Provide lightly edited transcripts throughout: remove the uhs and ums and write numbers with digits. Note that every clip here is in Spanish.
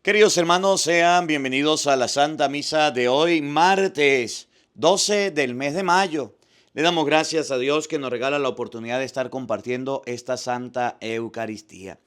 Queridos hermanos, sean bienvenidos a la Santa Misa de hoy, martes 12 del mes de mayo. Le damos gracias a Dios que nos regala la oportunidad de estar compartiendo esta Santa Eucaristía.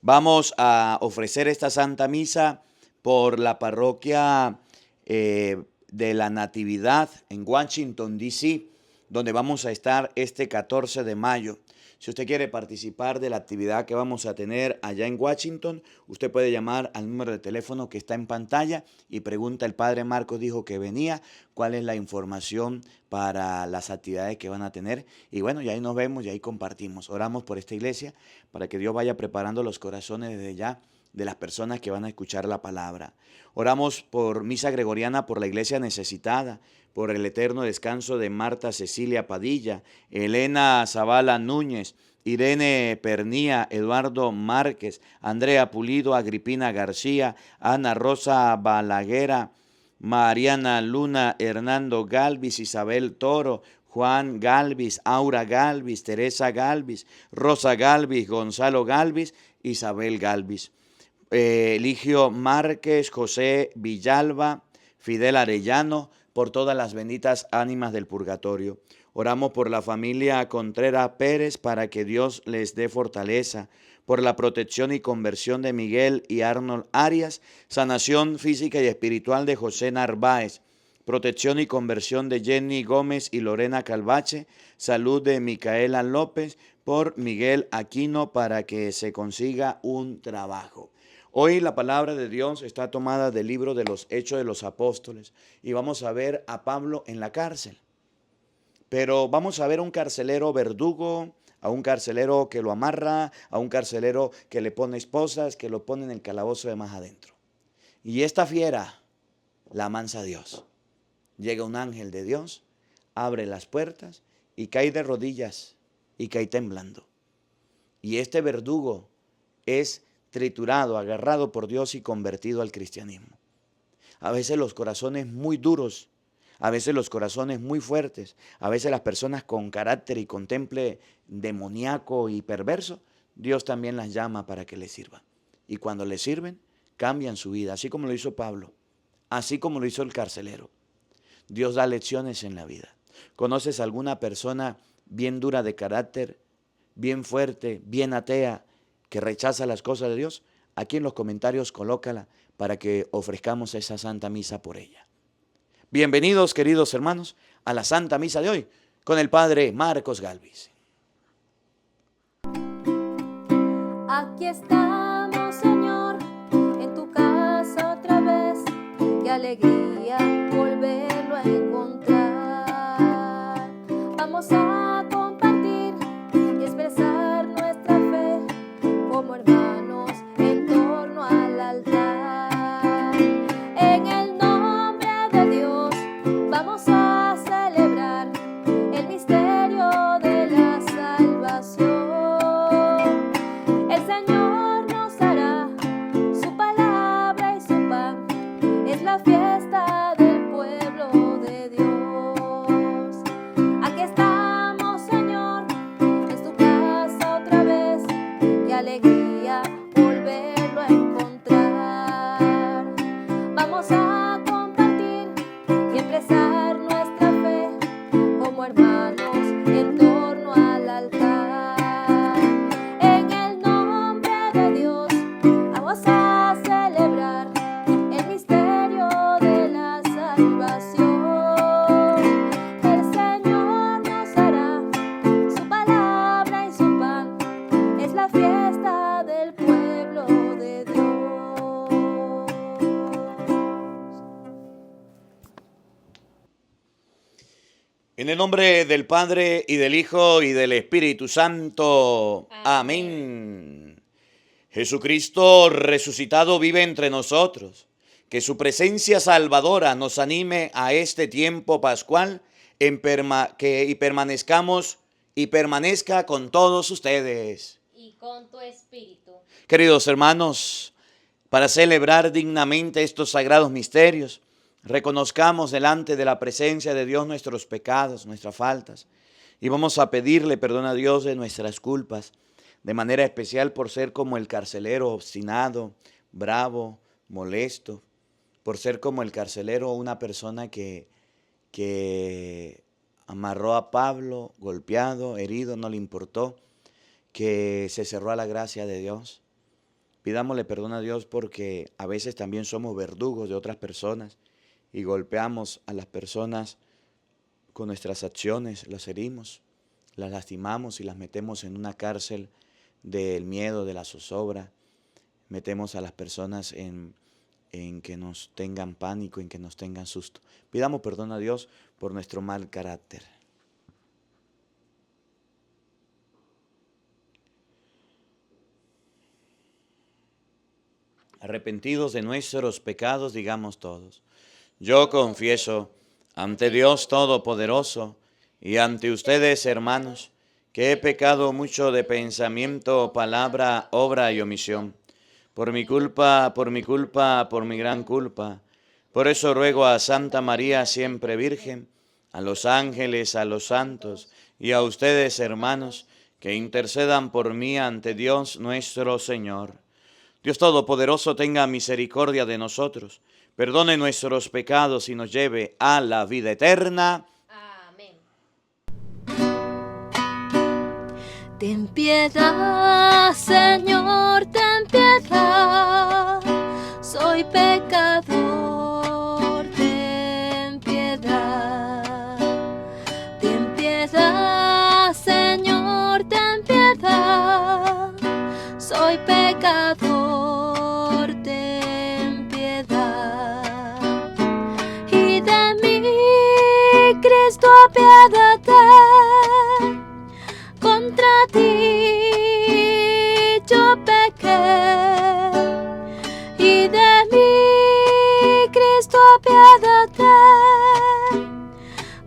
Vamos a ofrecer esta Santa Misa por la parroquia de la Natividad en Washington, D.C., donde vamos a estar este 14 de mayo. Si usted quiere participar de la actividad que vamos a tener allá en Washington, usted puede llamar al número de teléfono que está en pantalla y pregunta, el Padre Marcos dijo que venía, cuál es la información para las actividades que van a tener. Y bueno, y ahí nos vemos y ahí compartimos. Oramos por esta iglesia para que Dios vaya preparando los corazones desde ya de las personas que van a escuchar la palabra. Oramos por misa gregoriana, por la iglesia necesitada, por el eterno descanso de Marta Cecilia Padilla, Elena Zavala Núñez, Irene Pernía, Eduardo Márquez, Andrea Pulido, Agripina García, Ana Rosa Balaguera, Mariana Luna, Hernando Galvis, Isabel Toro, Juan Galvis, Aura Galvis, Teresa Galvis, Rosa Galvis, Gonzalo Galvis, Isabel Galvis. Eligio Márquez, José Villalba, Fidel Arellano, por todas las benditas ánimas del purgatorio. Oramos por la familia Contreras Pérez para que Dios les dé fortaleza, por la protección y conversión de Miguel y Arnold Arias, sanación física y espiritual de José Narváez, protección y conversión de Jenny Gómez y Lorena Calvache, salud de Micaela López, por Miguel Aquino para que se consiga un trabajo. Hoy la palabra de Dios está tomada del libro de los Hechos de los Apóstoles y vamos a ver a Pablo en la cárcel. Pero vamos a ver a un carcelero verdugo, a un carcelero que lo amarra, a un carcelero que le pone esposas, que lo pone en el calabozo de más adentro. Y esta fiera la amansa Dios. Llega un ángel de Dios, abre las puertas y cae de rodillas y cae temblando. Y este verdugo es triturado, agarrado por Dios y convertido al cristianismo. A veces los corazones muy duros, a veces los corazones muy fuertes, a veces las personas con carácter y con temple demoníaco y perverso, Dios también las llama para que les sirvan. Y cuando les sirven, cambian su vida, así como lo hizo Pablo, así como lo hizo el carcelero. Dios da lecciones en la vida. ¿Conoces alguna persona bien dura de carácter, bien fuerte, bien atea, que rechaza las cosas de Dios? Aquí en los comentarios colócala para que ofrezcamos esa Santa Misa por ella. Bienvenidos, queridos hermanos, a la Santa Misa de hoy con el Padre Marcos Galvis. Aquí estamos, Señor, en tu casa otra vez. Qué alegría volverlo a encontrar. Vamos a compartir y expresar nuestra fe como hermanos en torno al altar. En el nombre de Dios vamos a celebrar el misterio de la salvación. El Señor nos dará su palabra y su pan. Es la fiesta del pueblo de Dios. Aquí estamos, Señor, en tu casa otra vez. Qué alegría volverlo a encontrar. Vamos a compartir y expresar nuestra fe como hermanos en torno al altar. En el nombre de Dios vamos a celebrar el misterio de la salvación. El Señor nos dará su palabra y su pan. Es la fiesta del pueblo de Dios. En el nombre del Padre y del Hijo y del Espíritu Santo. Amén. Jesucristo resucitado vive entre nosotros. Que su presencia salvadora nos anime a este tiempo pascual y permanezca con todos ustedes. Y con tu espíritu. Queridos hermanos, para celebrar dignamente estos sagrados misterios, reconozcamos delante de la presencia de Dios nuestros pecados, nuestras faltas, y vamos a pedirle perdón a Dios de nuestras culpas, de manera especial por ser como el carcelero obstinado, bravo, molesto, por ser como el carcelero, una persona que amarró a Pablo, golpeado, herido, no le importó, que se cerró a la gracia de Dios. Pidámosle perdón a Dios porque a veces también somos verdugos de otras personas y golpeamos a las personas con nuestras acciones, las herimos, las lastimamos y las metemos en una cárcel del miedo, de la zozobra. Metemos a las personas en que nos tengan pánico, en que nos tengan susto. Pidamos perdón a Dios por nuestro mal carácter. Arrepentidos de nuestros pecados, digamos todos: yo confieso ante Dios Todopoderoso y ante ustedes, hermanos, que he pecado mucho de pensamiento, palabra, obra y omisión. Por mi culpa, por mi gran culpa. Por eso ruego a Santa María, siempre Virgen, a los ángeles, a los santos y a ustedes, hermanos, que intercedan por mí ante Dios nuestro Señor. Dios Todopoderoso tenga misericordia de nosotros, perdone nuestros pecados y nos lleve a la vida eterna. Amén. Ten piedad, Señor, ten piedad, soy pecador, ten piedad. Ten piedad, Señor, ten piedad, soy pecador, ten piedad. Y de mí, Cristo, apiádate. Contra ti yo pequé, y de mí, Cristo, apiádate.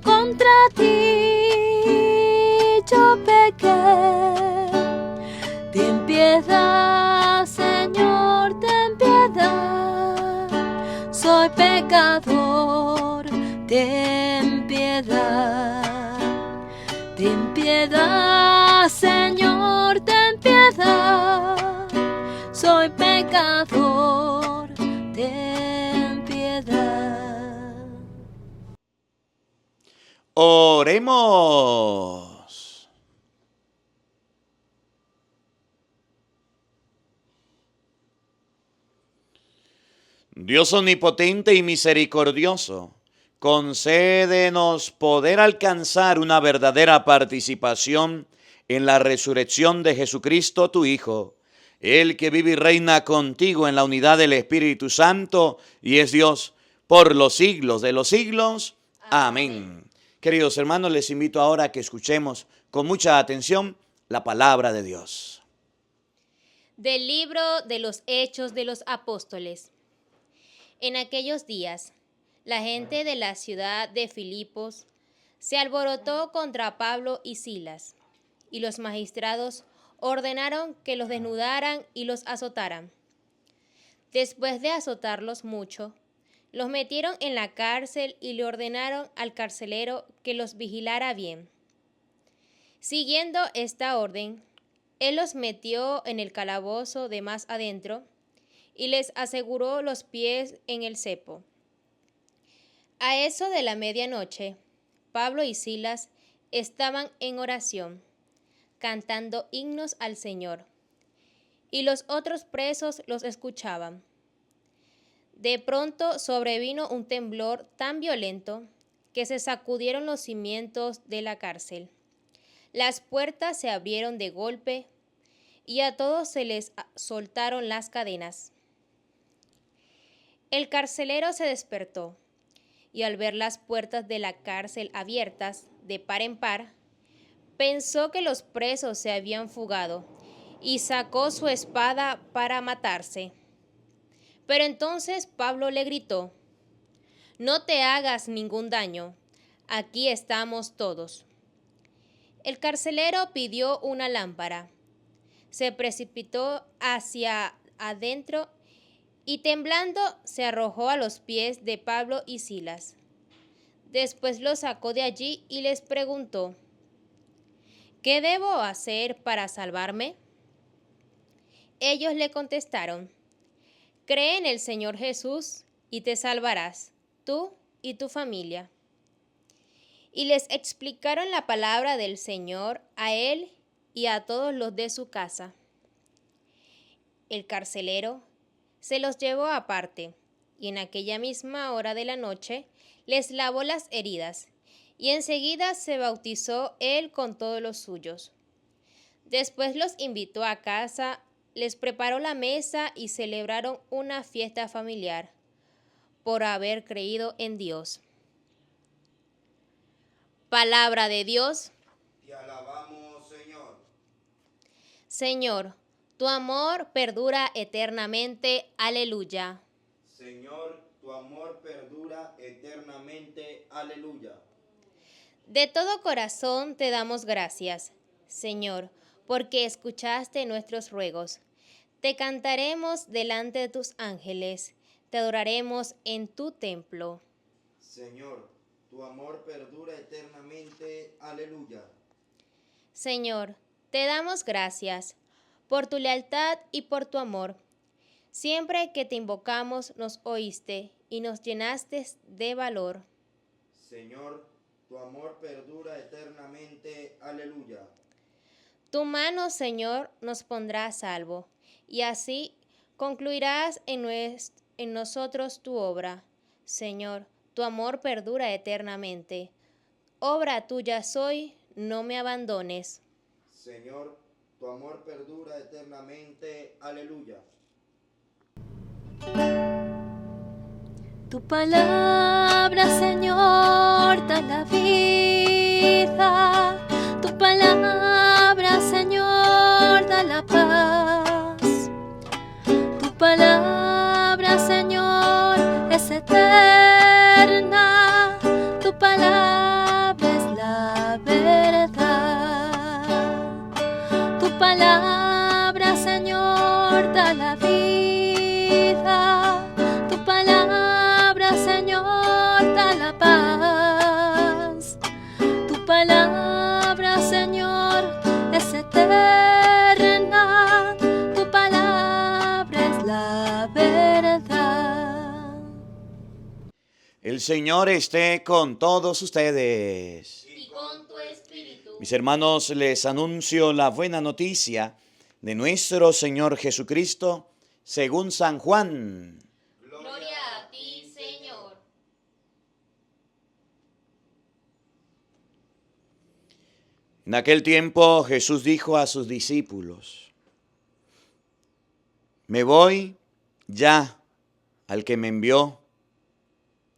Contra ti yo pequé. Ten piedad, Señor, ten piedad. Soy pecador, ten piedad. Ten piedad, Señor, ten piedad. Soy pecador, ten piedad. Oremos. Dios omnipotente y misericordioso, concédenos poder alcanzar una verdadera participación en la resurrección de Jesucristo, tu Hijo, el que vive y reina contigo en la unidad del Espíritu Santo y es Dios por los siglos de los siglos. Amén. Queridos hermanos, les invito ahora a que escuchemos con mucha atención la palabra de Dios. Del libro de los Hechos de los Apóstoles. En aquellos días, la gente de la ciudad de Filipos se alborotó contra Pablo y Silas, y los magistrados ordenaron que los desnudaran y los azotaran. Después de azotarlos mucho, los metieron en la cárcel y le ordenaron al carcelero que los vigilara bien. Siguiendo esta orden, él los metió en el calabozo de más adentro y les aseguró los pies en el cepo. A eso de la medianoche, Pablo y Silas estaban en oración, cantando himnos al Señor, y los otros presos los escuchaban. De pronto sobrevino un temblor tan violento que se sacudieron los cimientos de la cárcel. Las puertas se abrieron de golpe y a todos se les soltaron las cadenas. El carcelero se despertó y al ver las puertas de la cárcel abiertas de par en par, pensó que los presos se habían fugado y sacó su espada para matarse. Pero entonces Pablo le gritó: «No te hagas ningún daño, aquí estamos todos». El carcelero pidió una lámpara, se precipitó hacia adentro y temblando se arrojó a los pies de Pablo y Silas. Después los sacó de allí y les preguntó: «¿Qué debo hacer para salvarme?». Ellos le contestaron: Cree en el Señor Jesús y te salvarás, tú y tu familia. Y les explicaron la palabra del Señor a él y a todos los de su casa. El carcelero se los llevó aparte, y en aquella misma hora de la noche les lavó las heridas, y enseguida se bautizó él con todos los suyos. Después los invitó a casa, les preparó la mesa y celebraron una fiesta familiar por haber creído en Dios. Palabra de Dios. Te alabamos, Señor. Señor, tu amor perdura eternamente. Aleluya. Señor, tu amor perdura eternamente. Aleluya. De todo corazón te damos gracias, Señor, porque escuchaste nuestros ruegos. Te cantaremos delante de tus ángeles, te adoraremos en tu templo. Señor, tu amor perdura eternamente. Aleluya. Señor, te damos gracias por tu lealtad y por tu amor. Siempre que te invocamos nos oíste y nos llenaste de valor. Señor, tu amor perdura eternamente. Aleluya. Tu mano, Señor, nos pondrá a salvo, y así concluirás en nosotros tu obra. Señor, tu amor perdura eternamente. Obra tuya soy, no me abandones. Señor, tu amor perdura eternamente. Aleluya. Tu palabra, Señor, da la vida. Tu palabra, Señor, da la paz. Tu palabra, Señor, es eterna. Tu palabra es la verdad. Tu palabra, Señor, da la vida. Tu palabra, Señor, da la paz. Tu palabra, Señor, es eterna. Tu palabra es la verdad. El Señor esté con todos ustedes. Y con tu espíritu. Mis hermanos, les anuncio la buena noticia de nuestro Señor Jesucristo según San Juan. Gloria a ti, Señor. En aquel tiempo Jesús dijo a sus discípulos: me voy ya al que me envió,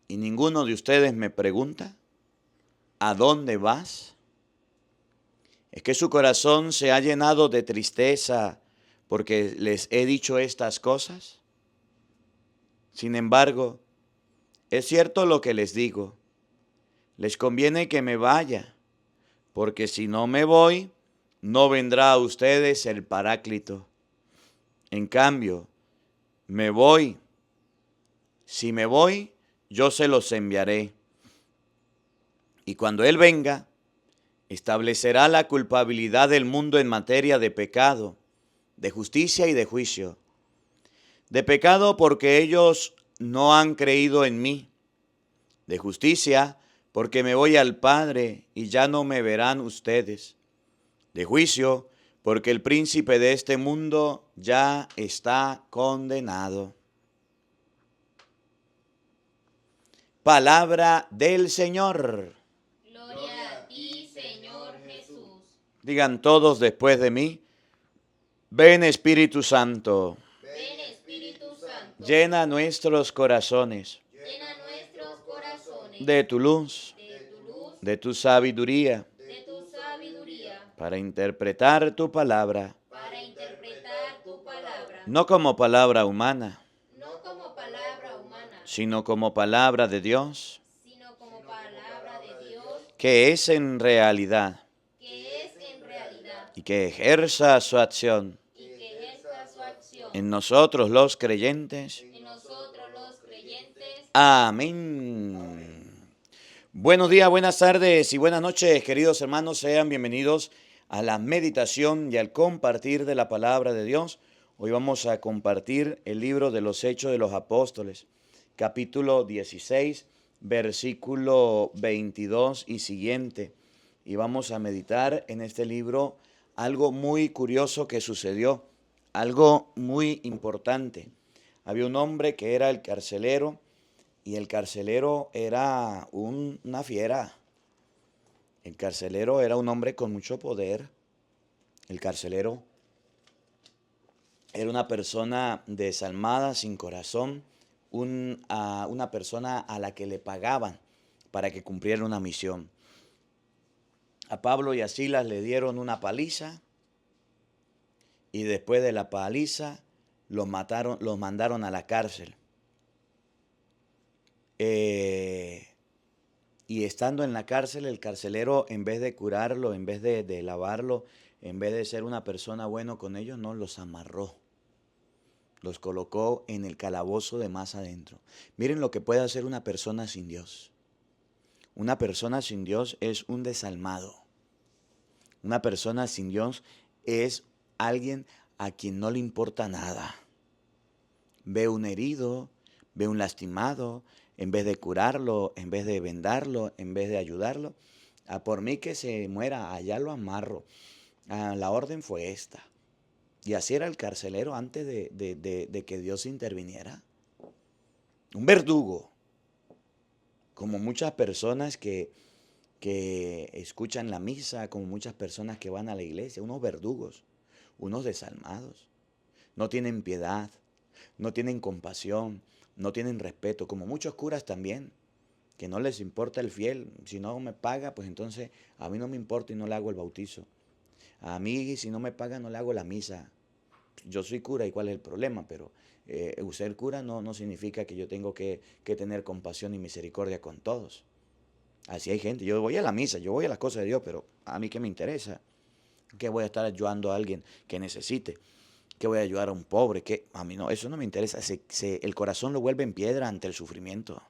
y ninguno de ustedes me pregunta: ¿a dónde vas? ¿Es que su corazón se ha llenado de tristeza porque les he dicho estas cosas? Sin embargo, es cierto lo que les digo. Les conviene que me vaya, porque si no me voy, no vendrá a ustedes el Paráclito. En cambio, me voy. Si me voy, yo se los enviaré. Y cuando Él venga, establecerá la culpabilidad del mundo en materia de pecado, de justicia y de juicio. De pecado porque ellos no han creído en mí. De justicia porque me voy al Padre y ya no me verán ustedes. De juicio porque el príncipe de este mundo ya está condenado. Palabra del Señor. Gloria a ti, Señor Jesús. Digan todos después de mí: ven Espíritu Santo, Ven, Espíritu Santo. llena nuestros corazones Llena nuestros corazones de tu luz, de tu sabiduría, de tu sabiduría para interpretar tu palabra, para interpretar tu palabra, no como palabra humana, no como palabra humana, sino como palabra de Dios, sino como palabra de Dios, que es en realidad que es en realidad y que ejerza su acción y que ejerza su acción en nosotros los creyentes. en nosotros los creyentes. Amén. Buenos días, buenas tardes y buenas noches, queridos hermanos. Sean bienvenidos a la meditación y al compartir de la palabra de Dios. Hoy vamos a compartir el libro de los Hechos de los Apóstoles, capítulo 16, versículo 22 y siguiente. Y vamos a meditar en este libro algo muy curioso que sucedió, algo muy importante. Había un hombre que era el carcelero, y el carcelero era una fiera. El carcelero era un hombre con mucho poder. El carcelero era una persona desalmada, sin corazón, una persona a la que le pagaban para que cumpliera una misión. A Pablo y a Silas le dieron una paliza, y después de la paliza los mandaron a la cárcel. Y estando en la cárcel, el carcelero, en vez de curarlo, en vez de lavarlo, en vez de ser una persona buena con ellos, no, los amarró. Los colocó en el calabozo de más adentro. Miren lo que puede hacer una persona sin Dios. Una persona sin Dios es un desalmado. Una persona sin Dios es alguien a quien no le importa nada. Ve un herido, ve un lastimado, en vez de curarlo, en vez de vendarlo, en vez de ayudarlo, por mí que se muera, allá lo amarro. La orden fue esta. Y así era el carcelero antes de que Dios interviniera. Un verdugo, como muchas personas que escuchan la misa, como muchas personas que van a la iglesia, unos verdugos, unos desalmados. No tienen piedad, no tienen compasión, no tienen respeto, como muchos curas también, que no les importa el fiel. Si no me paga, pues entonces a mí no me importa y no le hago el bautizo. A mí, si no me paga, no le hago la misa. Yo soy cura, ¿y cuál es el problema? Pero ser cura no significa que yo tengo que tener compasión y misericordia con todos. Así hay gente. Yo voy a la misa, yo voy a las cosas de Dios, pero a mí ¿qué me interesa? ¿Qué voy a estar ayudando a alguien que necesite? ¿Qué voy a ayudar a un pobre? ¿Qué? A mí no, eso no me interesa. El corazón lo vuelve en piedra ante el sufrimiento.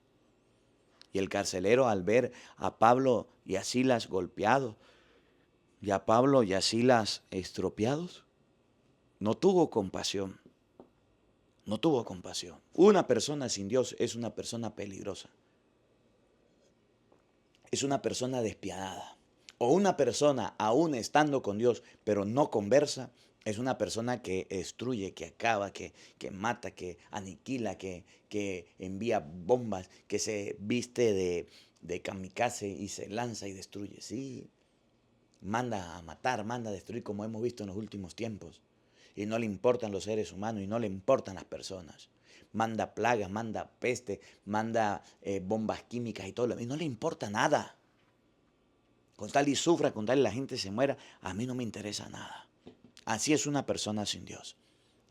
Y el carcelero, al ver a Pablo y a Silas golpeados, y a Pablo y a Silas estropeados, no tuvo compasión. No tuvo compasión. Una persona sin Dios es una persona peligrosa. Es una persona despiadada. O una persona, aún estando con Dios, pero no conversa, es una persona que destruye, que acaba, que mata, que aniquila, que envía bombas, que se viste de kamikaze y se lanza y destruye. Sí, manda a matar, manda a destruir, como hemos visto en los últimos tiempos. Y no le importan los seres humanos y no le importan las personas. Manda plagas, manda peste, manda bombas químicas y todo lo. Y no le importa nada. Con tal y sufra, con tal y la gente se muera, a mí no me interesa nada. Así es una persona sin Dios.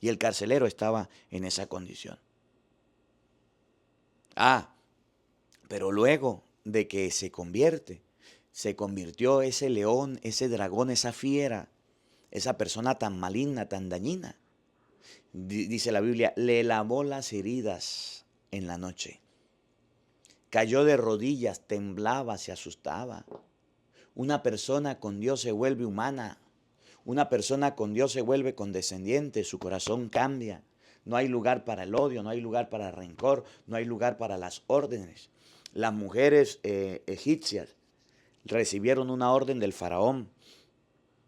Y el carcelero estaba en esa condición. Pero luego de que se convirtió ese león, ese dragón, esa fiera, esa persona tan maligna, tan dañina. Dice la Biblia, le lavó las heridas en la noche. Cayó de rodillas, temblaba, se asustaba. Una persona con Dios se vuelve humana. Una persona con Dios se vuelve condescendiente, su corazón cambia. No hay lugar para el odio, no hay lugar para el rencor, no hay lugar para las órdenes. Las mujeres egipcias recibieron una orden del faraón.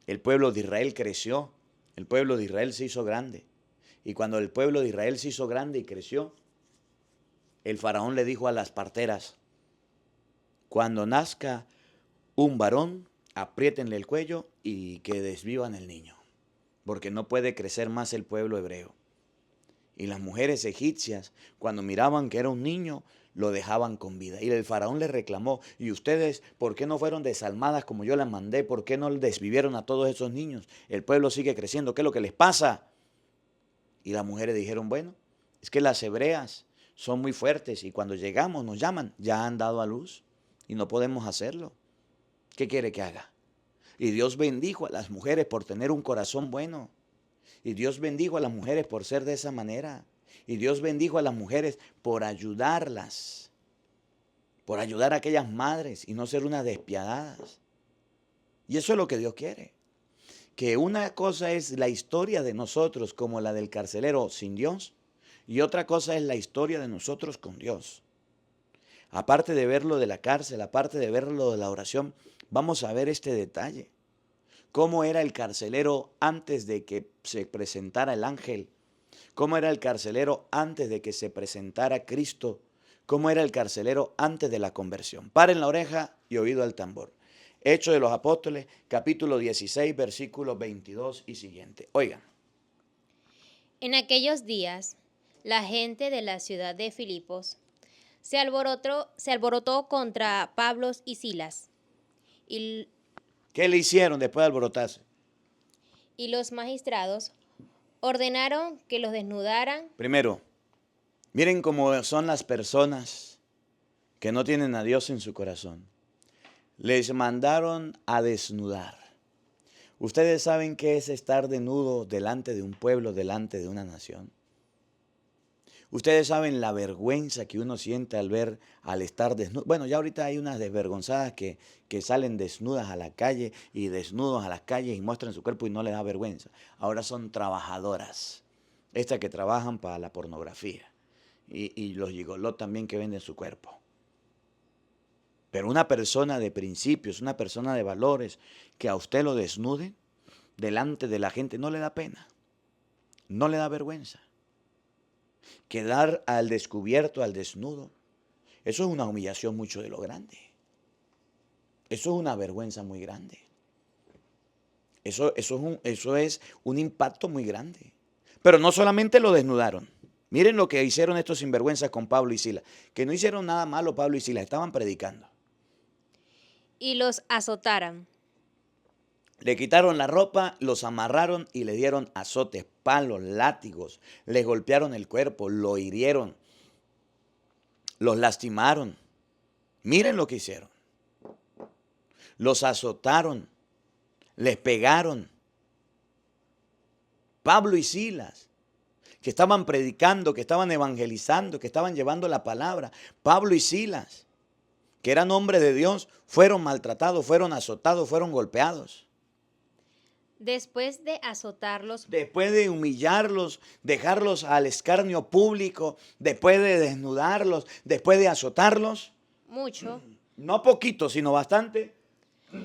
El pueblo de Israel creció, el pueblo de Israel se hizo grande. Y cuando el pueblo de Israel se hizo grande y creció, el faraón le dijo a las parteras, cuando nazca un varón, apriétenle el cuello y que desvivan el niño, porque no puede crecer más el pueblo hebreo. Y las mujeres egipcias, cuando miraban que era un niño, lo dejaban con vida. Y el faraón les reclamó, ¿y ustedes por qué no fueron desalmadas como yo las mandé? ¿Por qué no desvivieron a todos esos niños? El pueblo sigue creciendo, ¿qué es lo que les pasa? Y las mujeres dijeron, bueno, es que las hebreas son muy fuertes y cuando llegamos nos llaman, ya han dado a luz y no podemos hacerlo. ¿Qué quiere que haga? Y Dios bendijo a las mujeres por tener un corazón bueno. Y Dios bendijo a las mujeres por ser de esa manera. Y Dios bendijo a las mujeres por ayudarlas. Por ayudar a aquellas madres y no ser unas despiadadas. Y eso es lo que Dios quiere. que una cosa es la historia de nosotros como la del carcelero sin Dios y otra cosa es la historia de nosotros con Dios. Aparte de ver lo de la cárcel, aparte de ver lo de la oración, vamos a ver este detalle. Cómo era el carcelero antes de que se presentara el ángel. Cómo era el carcelero antes de que se presentara Cristo. Cómo era el carcelero antes de la conversión. Paren la oreja y oído al tambor. Hechos de los Apóstoles, capítulo 16, versículos 22 y siguiente. Oigan. En aquellos días, la gente de la ciudad de Filipos se alborotó contra Pablo y Silas. ¿Qué le hicieron después de alborotarse? Y los magistrados ordenaron que los desnudaran. Primero, miren cómo son las personas que no tienen a Dios en su corazón. Les mandaron a desnudar. ¿Ustedes saben qué es estar desnudo delante de un pueblo, delante de una nación? Ustedes saben la vergüenza que uno siente al estar desnudo. Bueno, ya ahorita hay unas desvergonzadas que salen desnudas a la calle y desnudos a las calles y muestran su cuerpo y no les da vergüenza. Ahora son trabajadoras, estas que trabajan para la pornografía y los gigolós también que venden su cuerpo. Pero una persona de principios, una persona de valores, que a usted lo desnude delante de la gente no le da pena, no le da vergüenza. Quedar al descubierto, al desnudo, eso es una humillación mucho de lo grande. Eso es una vergüenza muy grande. Eso es un impacto muy grande. Pero no solamente lo desnudaron. Miren lo que hicieron estos sinvergüenzas con Pablo y Silas. Que no hicieron nada malo Pablo y Silas, estaban predicando. Y los azotaran. Le quitaron la ropa, los amarraron y le dieron azotes, palos, látigos. Les golpearon el cuerpo, lo hirieron, los lastimaron. Miren lo que hicieron. Los azotaron, les pegaron. Pablo y Silas, que estaban predicando, que estaban evangelizando, que estaban llevando la palabra. Pablo y Silas, que eran hombres de Dios, fueron maltratados, fueron azotados, fueron golpeados. Después de azotarlos, Después de humillarlos, dejarlos al escarnio público, después de desnudarlos, después de azotarlos, mucho, no poquito, sino bastante,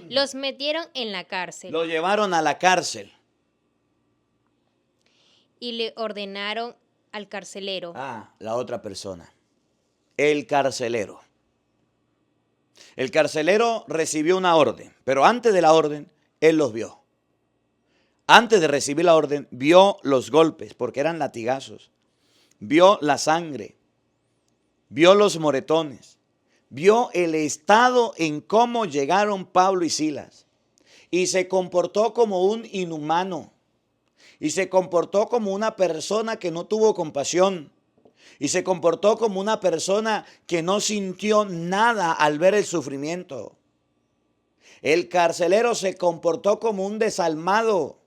los metieron en la cárcel lo llevaron a la cárcel. y le ordenaron al carcelero. La otra persona, el carcelero. El carcelero recibió una orden, pero antes de la orden, él los vio. Antes de recibir la orden, vio los golpes, porque eran latigazos. Vio la sangre, vio los moretones, vio el estado en cómo llegaron Pablo y Silas. Y se comportó como un inhumano. Y se comportó como una persona que no tuvo compasión. Y se comportó como una persona que no sintió nada al ver el sufrimiento. El carcelero se comportó como un desalmado.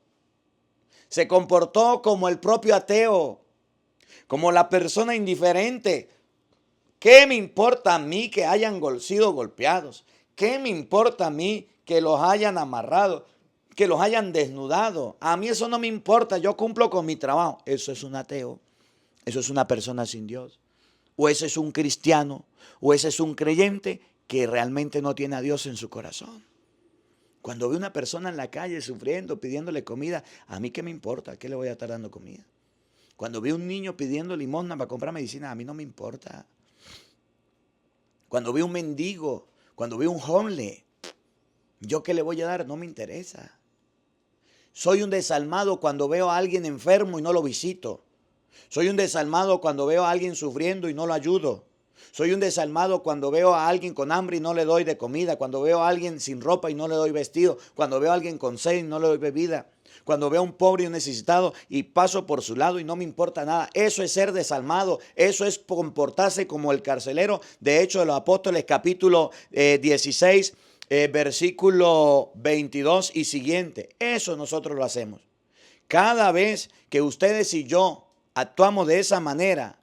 Se comportó como el propio ateo, como la persona indiferente. ¿Qué me importa a mí que hayan sido golpeados? ¿Qué me importa a mí que los hayan amarrado, que los hayan desnudado? A mí eso no me importa, yo cumplo con mi trabajo. Eso es un ateo, eso es una persona sin Dios. O ese es un cristiano, o ese es un creyente que realmente no tiene a Dios en su corazón. Cuando veo una persona en la calle sufriendo, pidiéndole comida, ¿a mí qué me importa? ¿Qué le voy a estar dando comida? Cuando veo un niño pidiendo limosna para comprar medicina, a mí no me importa. Cuando veo un mendigo, cuando veo un homeless, ¿yo qué le voy a dar? No me interesa. Soy un desalmado cuando veo a alguien enfermo y no lo visito. Soy un desalmado cuando veo a alguien sufriendo y no lo ayudo. Soy un desalmado cuando veo a alguien con hambre y no le doy de comida, cuando veo a alguien sin ropa y no le doy vestido, cuando veo a alguien con sed y no le doy bebida, cuando veo a un pobre y un necesitado y paso por su lado y no me importa nada. Eso es ser desalmado, eso es comportarse como el carcelero. De Hechos de los Apóstoles, capítulo 16, versículo 22 y siguiente. Eso nosotros lo hacemos. Cada vez que ustedes y yo actuamos de esa manera,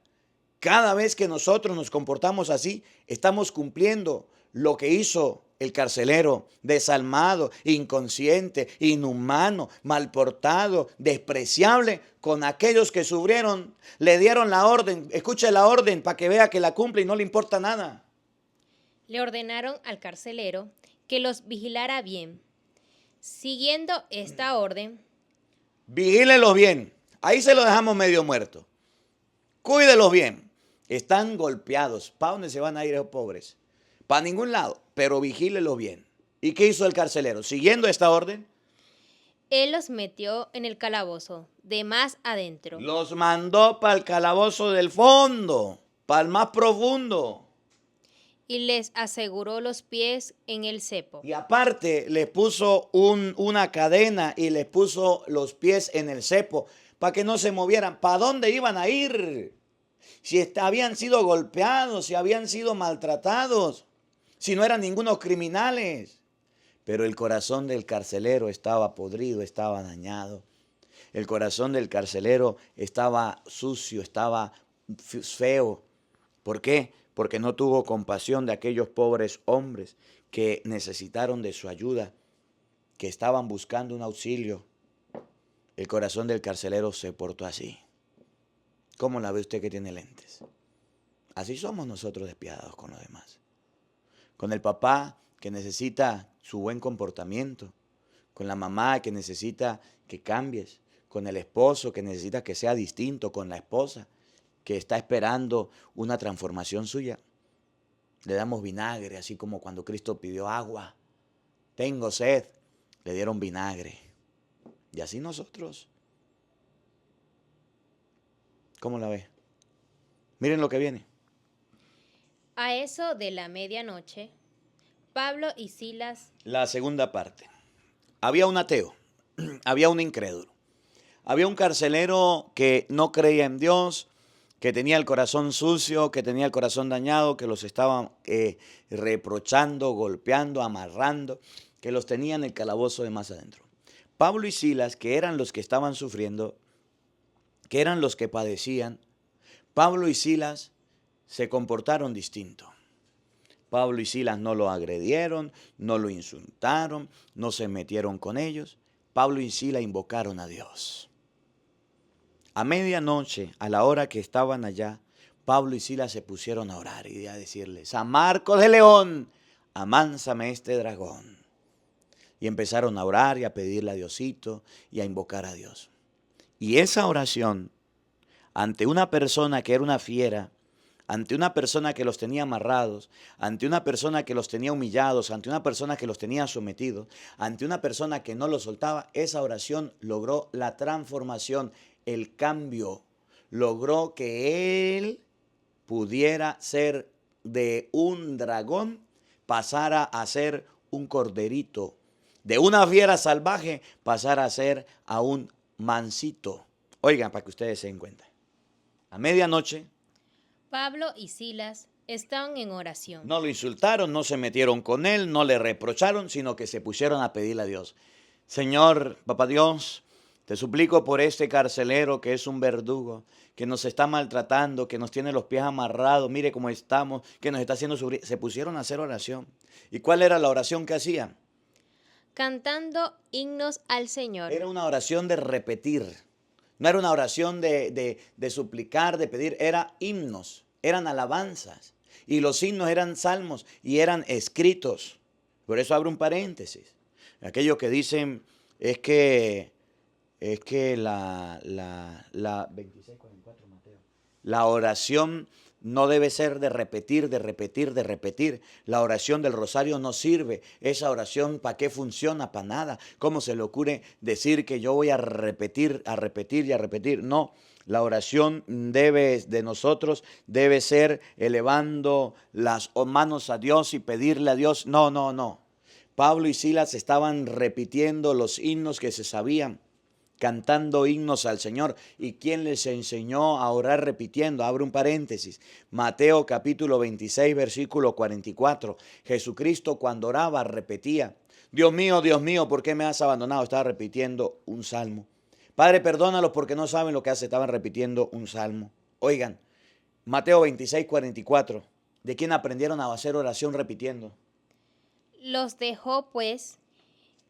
Cada vez que nosotros nos comportamos así, estamos cumpliendo lo que hizo el carcelero, desalmado, inconsciente, inhumano, malportado, despreciable, con aquellos que sufrieron, le dieron la orden, escuche la orden para que vea que la cumple y no le importa nada. Le ordenaron al carcelero que los vigilara bien. Siguiendo esta orden, Vigílelos bien, ahí se lo dejamos medio muerto. Cuídelos bien, están golpeados. ¿Para dónde se van a ir esos pobres? Para ningún lado, pero vigílelos bien. ¿Y qué hizo el carcelero? Siguiendo esta orden, él los metió en el calabozo, de más adentro. los mandó para el calabozo del fondo, para el más profundo. Y les aseguró los pies en el cepo. Y aparte les puso una cadena y les puso los pies en el cepo para que no se movieran. ¿Para dónde iban a ir? Si habían sido golpeados, si habían sido maltratados, si no eran ningunos criminales. Pero el corazón del carcelero estaba podrido, estaba dañado. El corazón del carcelero estaba sucio, estaba feo. ¿Por qué? Porque no tuvo compasión de aquellos pobres hombres que necesitaron de su ayuda, que estaban buscando un auxilio. El corazón del carcelero se portó así. ¿Cómo la ve usted que tiene lentes? Así somos nosotros despiadados con los demás. Con el papá que necesita su buen comportamiento, con la mamá que necesita que cambies, con el esposo que necesita que sea distinto, con la esposa que está esperando una transformación suya. Le damos vinagre, así como cuando Cristo pidió agua. Tengo sed, le dieron vinagre. Y así nosotros. ¿Cómo la ve? Miren lo que viene. A eso de la medianoche, Pablo y Silas, La segunda parte. Había un ateo, había un incrédulo, había un carcelero que no creía en Dios, que tenía el corazón sucio, que tenía el corazón dañado, que los estaban reprochando, golpeando, amarrando, que los tenía en el calabozo de más adentro. Pablo y Silas, que eran los que estaban sufriendo, que eran los que padecían, Pablo y Silas se comportaron distinto. Pablo y Silas no lo agredieron, no lo insultaron, no se metieron con ellos. Pablo y Silas invocaron a Dios. A medianoche, a la hora que estaban allá, Pablo y Silas se pusieron a orar y a decirle: San Marcos de León, amánsame este dragón. Y empezaron a orar y a pedirle a Diosito y a invocar a Dios. Y esa oración, ante una persona que era una fiera, ante una persona que los tenía amarrados, ante una persona que los tenía humillados, ante una persona que los tenía sometidos, ante una persona que no los soltaba, esa oración logró la transformación, el cambio. Logró que él pudiera ser de un dragón, pasara a ser un corderito, de una fiera salvaje, pasara a ser a un mansito. Oigan, para que ustedes se den cuenta. A medianoche, Pablo y Silas estaban en oración. no lo insultaron, no se metieron con él, no le reprocharon, sino que se pusieron a pedirle a Dios: Señor, Papá Dios, te suplico por este carcelero que es un verdugo, que nos está maltratando, que nos tiene los pies amarrados, mire cómo estamos, que nos está haciendo sufrir. Se pusieron a hacer oración. ¿Y cuál era la oración que hacían? Cantando himnos al Señor. Era una oración de repetir. No era una oración de suplicar, de pedir, era himnos, eran alabanzas. Y los himnos eran salmos y eran escritos. Por eso abro un paréntesis. Aquellos que dicen es que la 26:44, Mateo. La oración no debe ser de repetir, de repetir, de repetir. La oración del rosario no sirve. Esa oración, ¿para qué funciona? Para nada. ¿Cómo se le ocurre decir que yo voy a repetir y a repetir? No, la oración de nosotros debe ser elevando las manos a Dios y pedirle a Dios. No, no, no. Pablo y Silas estaban repitiendo los himnos que se sabían, cantando himnos al Señor. ¿Y quién les enseñó a orar repitiendo? Abro un paréntesis. Mateo capítulo 26, versículo 44. Jesucristo cuando oraba repetía: Dios mío, ¿por qué me has abandonado? Estaba repitiendo un salmo. Padre, perdónalos porque no saben lo que hace. Estaban repitiendo un salmo. Oigan, Mateo 26, 44. ¿De quién aprendieron a hacer oración repitiendo? Los dejó pues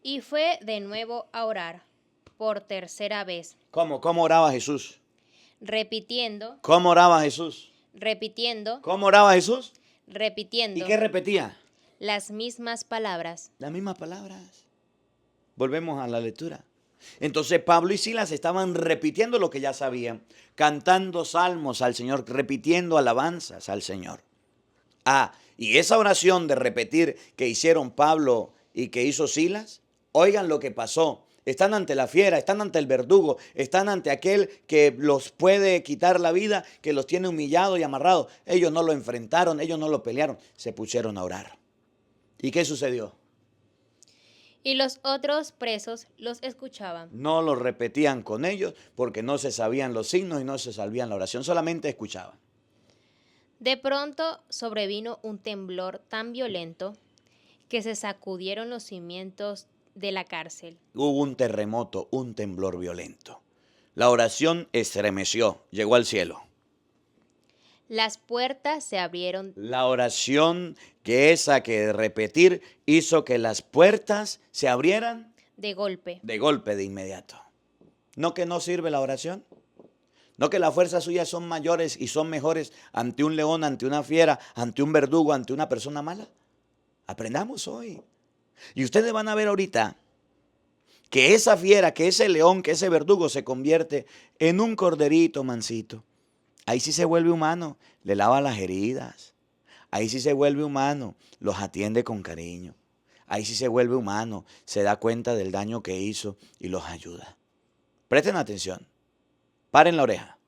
y fue de nuevo a orar por tercera vez, ¿Cómo? ¿Cómo oraba Jesús? repitiendo, ¿Cómo oraba Jesús? repitiendo, ¿Cómo oraba Jesús? ¿Y repitiendo qué repetía? las mismas palabras. Las mismas palabras. Volvemos a la lectura. Entonces Pablo y Silas estaban repitiendo lo que ya sabían, cantando salmos al Señor, repitiendo alabanzas al Señor. Y esa oración de repetir que hicieron Pablo y que hizo Silas, oigan lo que pasó. Están ante la fiera, están ante el verdugo, están ante aquel que los puede quitar la vida, que los tiene humillados y amarrados. Ellos no lo enfrentaron, ellos no lo pelearon, se pusieron a orar. ¿Y qué sucedió? Y los otros presos los escuchaban. No lo repetían con ellos porque no se sabían los signos y no se sabían la oración, solamente escuchaban. De pronto sobrevino un temblor tan violento que se sacudieron los cimientos de la cárcel. Hubo un terremoto, un temblor violento. La oración estremeció, llegó al cielo. Las puertas se abrieron La oración que repetir hizo que las puertas se abrieran de golpe. de golpe, de inmediato. ¿No que no sirve la oración? ¿No que las fuerzas suyas son mayores y son mejores ante un león, ante una fiera, ante un verdugo, ante una persona mala? Aprendamos hoy. Y ustedes van a ver ahorita que esa fiera, que ese león, que ese verdugo se convierte en un corderito mansito. Ahí sí se vuelve humano, le lava las heridas. Ahí sí se vuelve humano, los atiende con cariño. Ahí sí se vuelve humano, se da cuenta del daño que hizo y los ayuda. Presten atención, paren la oreja.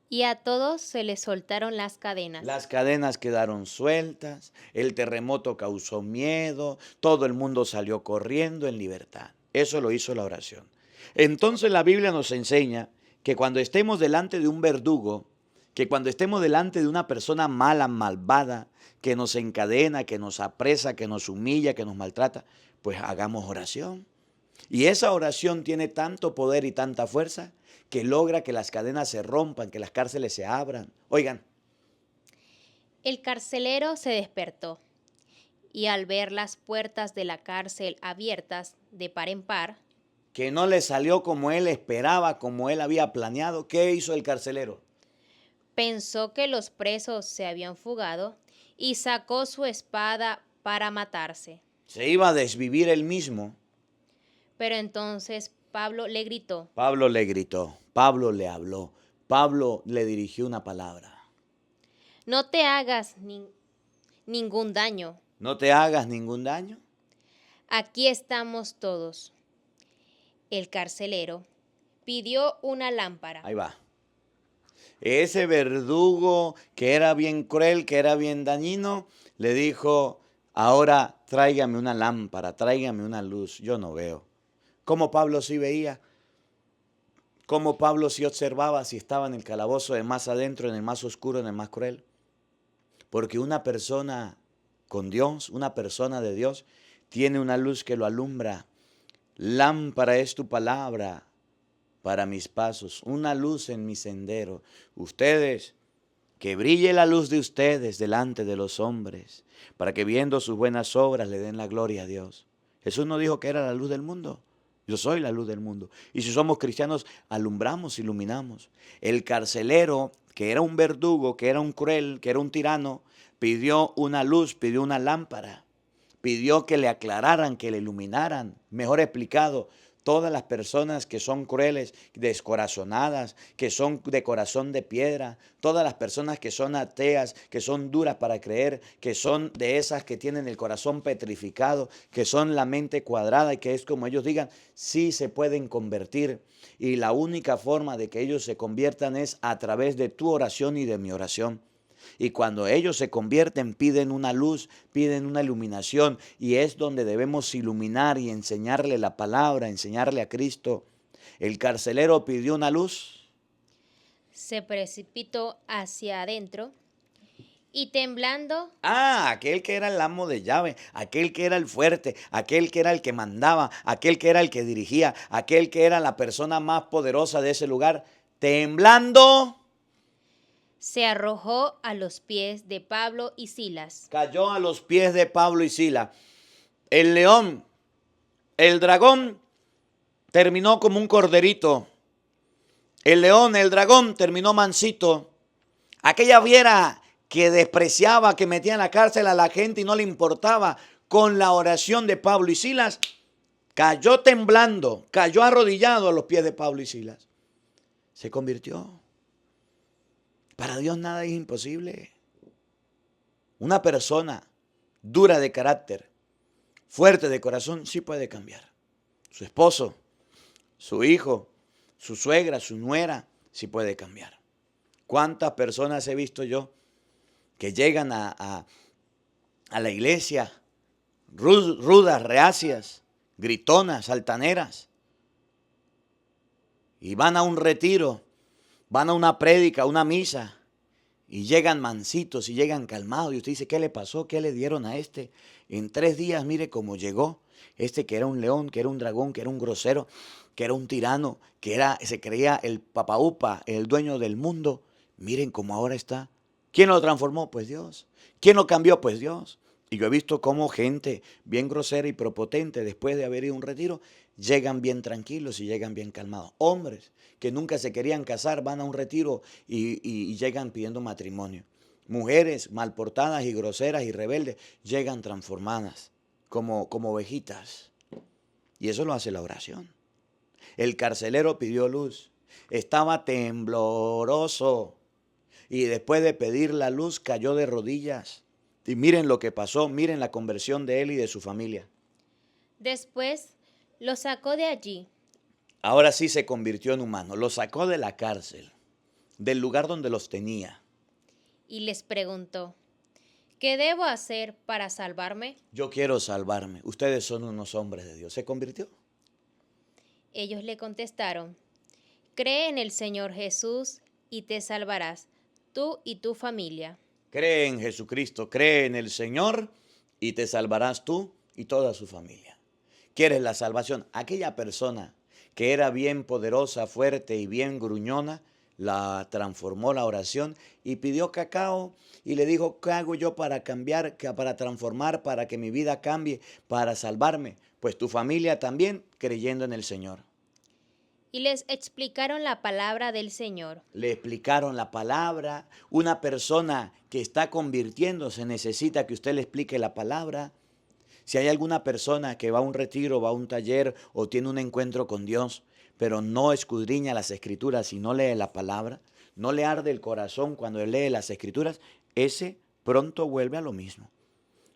Y a todos se les soltaron las cadenas. Las cadenas quedaron sueltas, el terremoto causó miedo, todo el mundo salió corriendo en libertad. Eso lo hizo la oración. Entonces la Biblia nos enseña que cuando estemos delante de un verdugo, que cuando estemos delante de una persona mala, malvada, que nos encadena, que nos apresa, que nos humilla, que nos maltrata, pues hagamos oración. Y esa oración tiene tanto poder y tanta fuerza que logra que las cadenas se rompan, que las cárceles se abran. Oigan, El carcelero se despertó y al ver las puertas de la cárcel abiertas de par en par, que no le salió como él esperaba, como él había planeado, ¿qué hizo el carcelero? pensó que los presos se habían fugado y sacó su espada para matarse. Se iba a desvivir él mismo. Pero entonces Pablo le gritó, Pablo le gritó, Pablo le habló, Pablo le dirigió una palabra. no te hagas ningún daño. No te hagas ningún daño. Aquí estamos todos. El carcelero pidió una lámpara. Ahí va. Ese verdugo que era bien cruel, que era bien dañino, le dijo, ahora tráigame una lámpara, tráigame una luz. Yo no veo. ¿Cómo Pablo sí veía? ¿Cómo Pablo sí observaba si estaba en el calabozo de más adentro, en el más oscuro, en el más cruel? Porque una persona con Dios, una persona de Dios, tiene una luz que lo alumbra. Lámpara es tu palabra para mis pasos, una luz en mi sendero. Ustedes, que brille la luz de ustedes delante de los hombres, para que viendo sus buenas obras le den la gloria a Dios. Jesús no dijo que era la luz del mundo. Yo soy la luz del mundo. Y si somos cristianos, alumbramos, iluminamos. El carcelero, que era un verdugo, que era un cruel, que era un tirano, pidió una luz, pidió una lámpara. Pidió que le aclararan, que le iluminaran. Mejor explicado, todas las personas que son crueles, descorazonadas, que son de corazón de piedra, todas las personas que son ateas, que son duras para creer, que son de esas que tienen el corazón petrificado, que son la mente cuadrada y que es como ellos digan, sí se pueden convertir. Y la única forma de que ellos se conviertan es a través de tu oración y de mi oración. Y cuando ellos se convierten, piden una luz, piden una iluminación. Y es donde debemos iluminar y enseñarle la palabra, enseñarle a Cristo. El carcelero pidió una luz. Se precipitó hacia adentro y temblando, Aquel que era el amo de llave, aquel que era el fuerte, aquel que era el que mandaba, aquel que era el que dirigía, aquel que era la persona más poderosa de ese lugar, temblando, se arrojó a los pies de Pablo y Silas. Cayó a los pies de Pablo y Silas. El león, el dragón, terminó como un corderito. El león, el dragón, terminó mansito. Aquella fiera que despreciaba, que metía en la cárcel a la gente y no le importaba, con la oración de Pablo y Silas, cayó temblando, cayó arrodillado a los pies de Pablo y Silas. Se convirtió. Para Dios nada es imposible. Una persona dura de carácter, fuerte de corazón, sí puede cambiar. Su esposo, su hijo, su suegra, su nuera, sí puede cambiar. ¿Cuántas personas he visto yo que llegan a la iglesia rudas, reacias, gritonas, altaneras, y van a un retiro, van a una prédica, a una misa, y llegan mansitos y llegan calmados, y usted dice, ¿qué le pasó? ¿Qué le dieron a este? En 3 días, mire cómo llegó. Este que era un león, que era un dragón, que era un grosero, que era un tirano, se creía el papaupa, el dueño del mundo. Miren cómo ahora está. ¿Quién lo transformó? Pues Dios. ¿Quién lo cambió? Pues Dios. Y yo he visto cómo gente bien grosera y prepotente, después de haber ido a un retiro, llegan bien tranquilos y llegan bien calmados. Hombres que nunca se querían casar van a un retiro y llegan pidiendo matrimonio. Mujeres mal portadas y groseras y rebeldes llegan transformadas como ovejitas. Y eso lo hace la oración. El carcelero pidió luz. Estaba tembloroso. Y después de pedir la luz cayó de rodillas. Y miren lo que pasó, miren la conversión de él y de su familia. Después lo sacó de allí Ahora sí se convirtió en humano. Lo sacó de la cárcel, del lugar donde los tenía. y les preguntó, ¿qué debo hacer para salvarme? Yo quiero salvarme. Ustedes son unos hombres de Dios. ¿Se convirtió? Ellos le contestaron, cree en el Señor Jesús y te salvarás, tú y tu familia. Cree en Jesucristo, cree en el Señor y te salvarás tú y toda su familia. ¿Quieres la salvación? Aquella persona que era bien poderosa, fuerte y bien gruñona, la transformó la oración y pidió cacao y le dijo, ¿qué hago yo para cambiar, para transformar, para que mi vida cambie, para salvarme? Pues tu familia también creyendo en el Señor. Y les explicaron la palabra del Señor. Le explicaron la palabra. Una persona que está convirtiéndose necesita que usted le explique la palabra. Si hay alguna persona que va a un retiro, va a un taller o tiene un encuentro con Dios, pero no escudriña las Escrituras y no lee la palabra, no le arde el corazón cuando lee las Escrituras, ese pronto vuelve a lo mismo.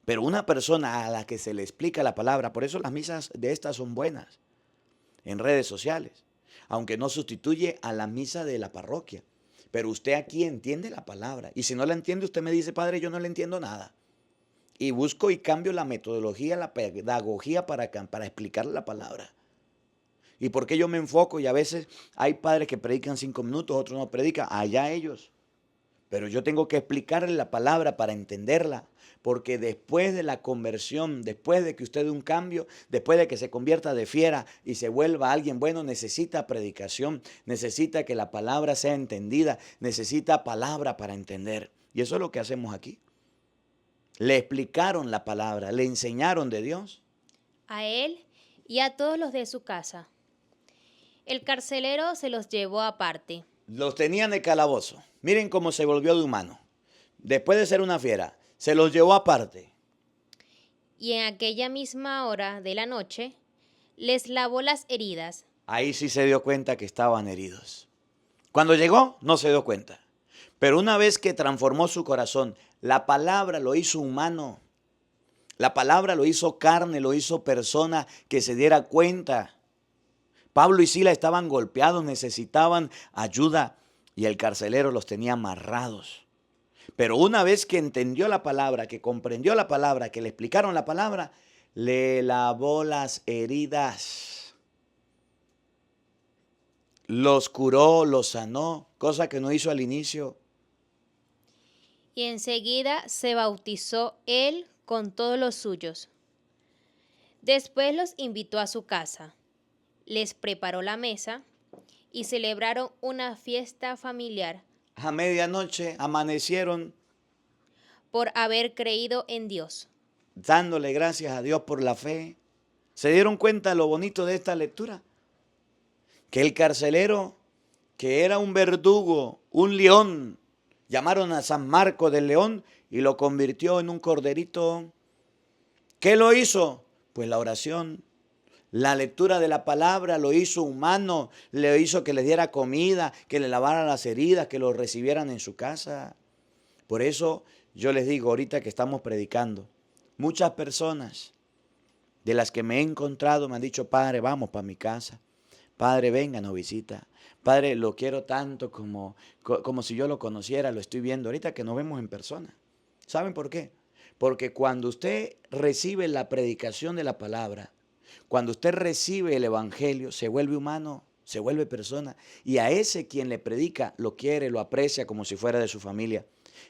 Pero una persona a la que se le explica la palabra, por eso las misas de estas son buenas en redes sociales, aunque no sustituye a la misa de la parroquia. Pero usted aquí entiende la palabra. Y si no la entiende, usted me dice, padre, yo no le entiendo nada. Y busco y cambio la metodología, la pedagogía para explicar la palabra. ¿Y por qué yo me enfoco? Y a veces hay padres que predican 5 minutos, otros no predican, allá ellos. Pero yo tengo que explicarle la palabra para entenderla. Porque después de la conversión, después de que usted dé un cambio, después de que se convierta de fiera y se vuelva alguien bueno, necesita predicación, necesita que la palabra sea entendida, necesita palabra para entender. Y eso es lo que hacemos aquí. Le explicaron la palabra, le enseñaron de Dios. A él y a todos los de su casa. El carcelero se los llevó aparte. Los tenían de calabozo. Miren cómo se volvió de humano. Después de ser una fiera, se los llevó aparte. Y en aquella misma hora de la noche, les lavó las heridas. Ahí sí se dio cuenta que estaban heridos. Cuando llegó, no se dio cuenta. Pero una vez que transformó su corazón, la palabra lo hizo humano. La palabra lo hizo carne, lo hizo persona que se diera cuenta. Pablo y Silas estaban golpeados, necesitaban ayuda y el carcelero los tenía amarrados. Pero una vez que entendió la palabra, que comprendió la palabra, que le explicaron la palabra, le lavó las heridas. Los curó, los sanó, cosa que no hizo al inicio. Y enseguida se bautizó él con todos los suyos. Después los invitó a su casa, les preparó la mesa y celebraron una fiesta familiar a medianoche amanecieron por haber creído en Dios. dándole gracias a Dios por la fe. ¿Se dieron cuenta lo bonito de esta lectura? Que el carcelero, que era un verdugo, un león, llamaron a San Marcos del León y lo convirtió en un corderito. ¿Qué lo hizo? Pues la oración. La lectura de la palabra lo hizo humano, le hizo que le diera comida, que le lavara las heridas, que lo recibieran en su casa. Por eso yo les digo ahorita que estamos predicando, muchas personas de las que me he encontrado me han dicho: Padre, vamos para mi casa. Padre, venga, nos visita. Padre, lo quiero tanto como si yo lo conociera, lo estoy viendo ahorita que nos vemos en persona. ¿Saben por qué? Porque cuando usted recibe la predicación de la palabra, cuando usted recibe el evangelio, se vuelve humano, se vuelve persona. Y a ese quien le predica lo quiere, lo aprecia como si fuera de su familia.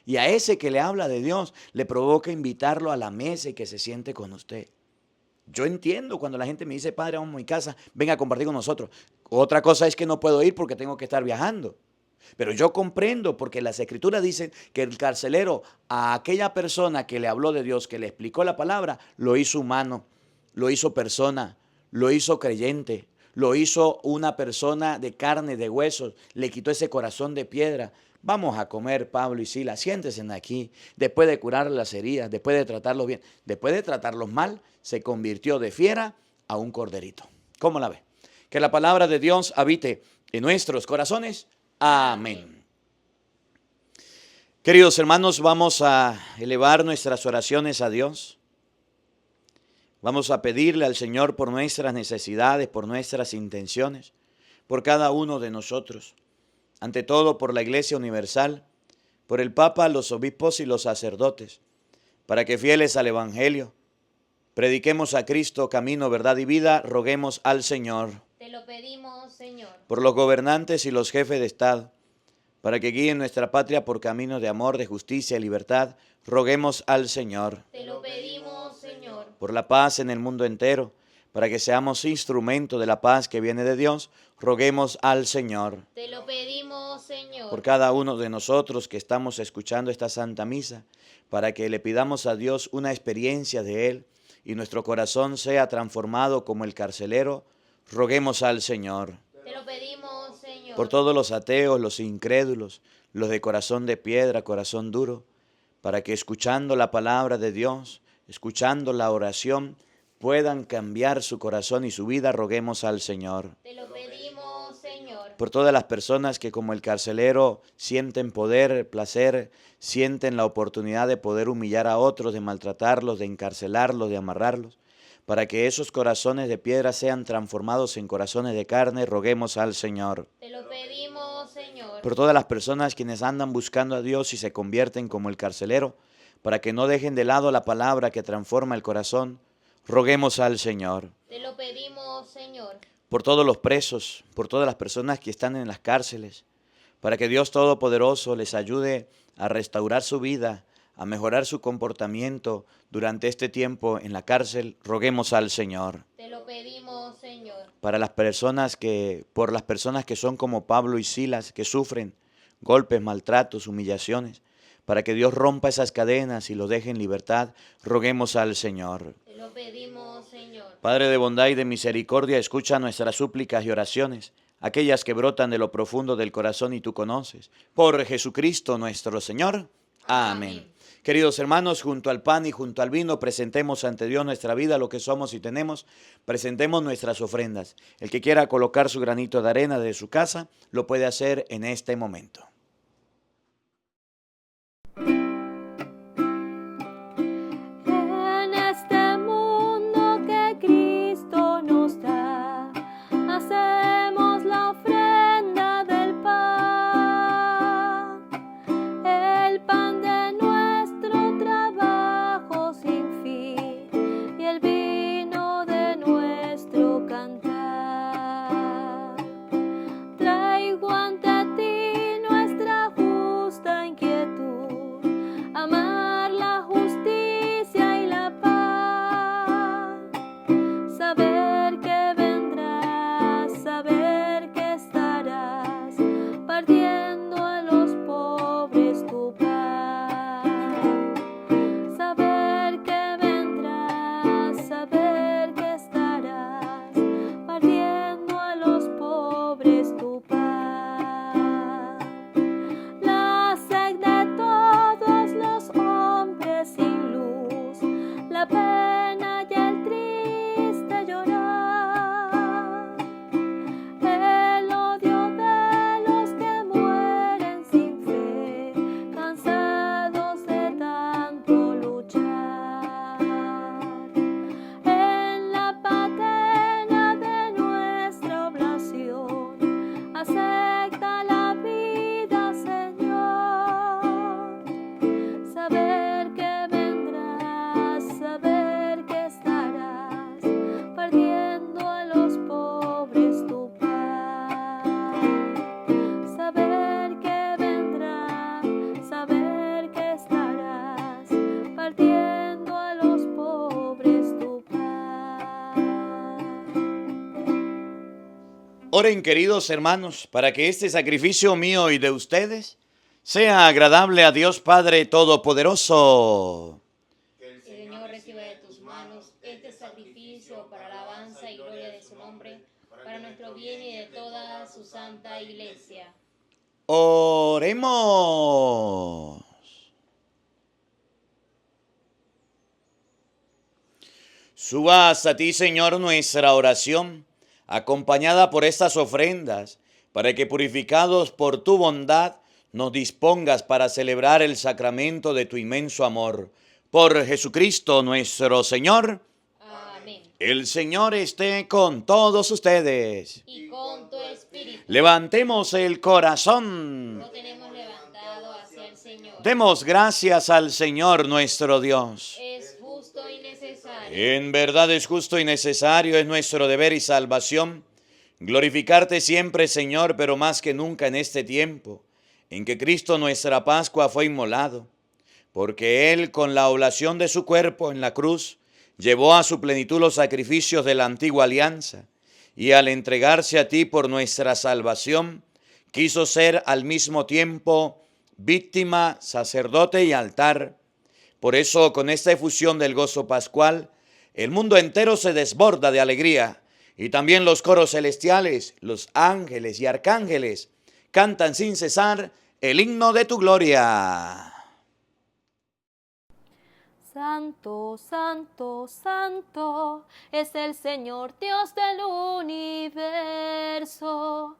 Y a ese que le habla de Dios, le provoca invitarlo a la mesa y que se siente con usted. Yo entiendo cuando la gente me dice: Padre, vamos a mi casa, venga a compartir con nosotros. Otra cosa es que no puedo ir porque tengo que estar viajando. Pero yo comprendo, porque las escrituras dicen que el carcelero, a aquella persona que le habló de Dios, que le explicó la palabra, lo hizo humano, lo hizo persona, lo hizo creyente, lo hizo una persona de carne, de huesos, le quitó ese corazón de piedra. Vamos a comer, Pablo y Silas, siéntense aquí. Después de curar las heridas, después de tratarlos bien, después de tratarlos mal, se convirtió de fiera a un corderito. ¿Cómo la ve? Que la palabra de Dios habite en nuestros corazones. Amén. Queridos hermanos, vamos a elevar nuestras oraciones a Dios. Vamos a pedirle al Señor por nuestras necesidades, por nuestras intenciones, por cada uno de nosotros. Ante todo por la Iglesia Universal, por el Papa, los obispos y los sacerdotes, para que fieles al Evangelio, prediquemos a Cristo, camino, verdad y vida, roguemos al Señor. Te lo pedimos, Señor. Por los gobernantes y los jefes de Estado, para que guíen nuestra patria por caminos de amor, de justicia y libertad, roguemos al Señor. Te lo pedimos, Señor. Por la paz en el mundo entero, para que seamos instrumento de la paz que viene de Dios, roguemos al Señor. Te lo pedimos, Señor. Por cada uno de nosotros que estamos escuchando esta Santa Misa, para que le pidamos a Dios una experiencia de Él y nuestro corazón sea transformado como el carcelero, roguemos al Señor. Te lo pedimos, Señor. Por todos los ateos, los incrédulos, los de corazón de piedra, corazón duro, para que escuchando la palabra de Dios, escuchando la oración, puedan cambiar su corazón y su vida, roguemos al Señor. Te lo pedimos, Señor. Por todas las personas que como el carcelero sienten poder, placer, sienten la oportunidad de poder humillar a otros, de maltratarlos, de encarcelarlos, de amarrarlos, para que esos corazones de piedra sean transformados en corazones de carne, roguemos al Señor. Te lo pedimos, Señor. Por todas las personas quienes andan buscando a Dios y se convierten como el carcelero, para que no dejen de lado la palabra que transforma el corazón, roguemos al Señor. Te lo pedimos, Señor. Por todos los presos, por todas las personas que están en las cárceles, para que Dios Todopoderoso les ayude a restaurar su vida, a mejorar su comportamiento durante este tiempo en la cárcel, roguemos al Señor. Te lo pedimos, Señor. Por las personas que son como Pablo y Silas, que sufren golpes, maltratos, humillaciones, para que Dios rompa esas cadenas y los deje en libertad, roguemos al Señor. Te lo pedimos, Señor. Padre de bondad y de misericordia, escucha nuestras súplicas y oraciones, aquellas que brotan de lo profundo del corazón y tú conoces. Por Jesucristo nuestro Señor. Amén. Queridos hermanos, junto al pan y junto al vino, presentemos ante Dios nuestra vida, lo que somos y tenemos. Presentemos nuestras ofrendas. El que quiera colocar su granito de arena de su casa, lo puede hacer en este momento. En este mundo que Cristo nos da, hacemos la ofrenda del pan, el pan de nuestro trabajo sin fin y el vino de nuestro cantar. Traigo ante ti nuestra Oren, queridos hermanos, para que este sacrificio mío y de ustedes sea agradable a Dios Padre Todopoderoso. Que el Señor reciba de tus manos este sacrificio para alabanza y gloria de su nombre, para nuestro bien y de toda su santa iglesia. Oremos. Suba hasta ti, Señor, nuestra oración, acompañada por estas ofrendas, para que purificados por tu bondad nos dispongas para celebrar el sacramento de tu inmenso amor. Por Jesucristo nuestro Señor. Amén. El Señor esté con todos ustedes. Y con tu espíritu. Levantemos el corazón. Lo tenemos levantado hacia el Señor. Demos gracias al Señor nuestro Dios. Es justo y necesario. En verdad es justo y necesario, es nuestro deber y salvación, glorificarte siempre, Señor, pero más que nunca en este tiempo, en que Cristo nuestra Pascua fue inmolado, porque Él, con la oblación de su cuerpo en la cruz, llevó a su plenitud los sacrificios de la antigua alianza, y al entregarse a ti por nuestra salvación, quiso ser al mismo tiempo víctima, sacerdote y altar. Por eso, con esta efusión del gozo pascual, el mundo entero se desborda de alegría, y también los coros celestiales, los ángeles y arcángeles, cantan sin cesar el himno de tu gloria. Santo, santo, santo, es el Señor Dios del universo.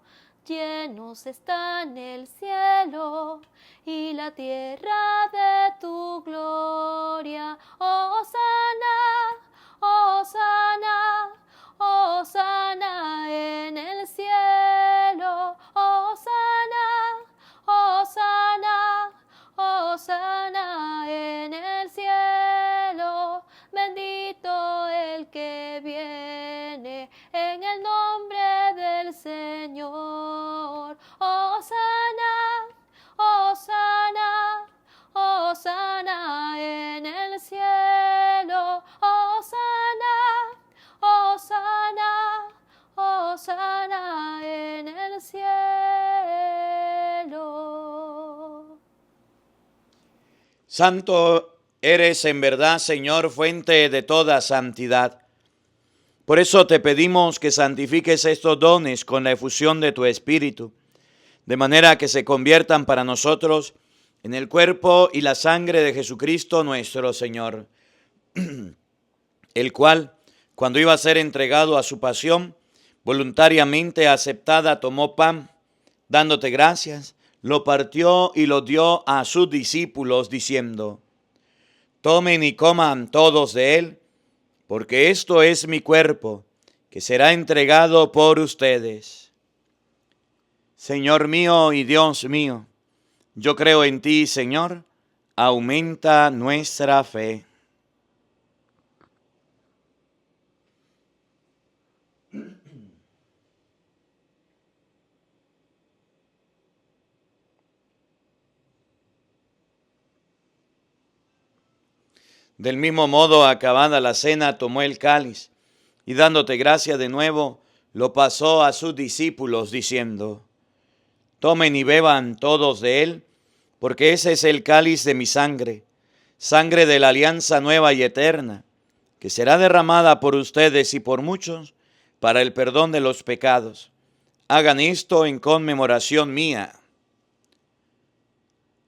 Llenos están el cielo y la tierra de tu gloria. Hosana, hosana, hosana en el cielo. Hosana, hosana, hosana en el cielo. Bendito el que viene en el nombre del Señor. Hosana, hosana, hosana en el cielo. Hosana, hosana, hosana en el cielo. Santo eres en verdad, Señor, fuente de toda santidad. Por eso te pedimos que santifiques estos dones con la efusión de tu Espíritu, de manera que se conviertan para nosotros en el cuerpo y la sangre de Jesucristo nuestro Señor, el cual, cuando iba a ser entregado a su pasión, voluntariamente aceptada, tomó pan, dándote gracias, lo partió y lo dio a sus discípulos, diciendo: tomen y coman todos de él, porque esto es mi cuerpo, que será entregado por ustedes. Señor mío y Dios mío, yo creo en ti, Señor, aumenta nuestra fe. Del mismo modo, acabada la cena, tomó el cáliz y dándote gracia de nuevo, lo pasó a sus discípulos diciendo: tomen y beban todos de él, porque ese es el cáliz de mi sangre, sangre de la alianza nueva y eterna, que será derramada por ustedes y por muchos para el perdón de los pecados. Hagan esto en conmemoración mía.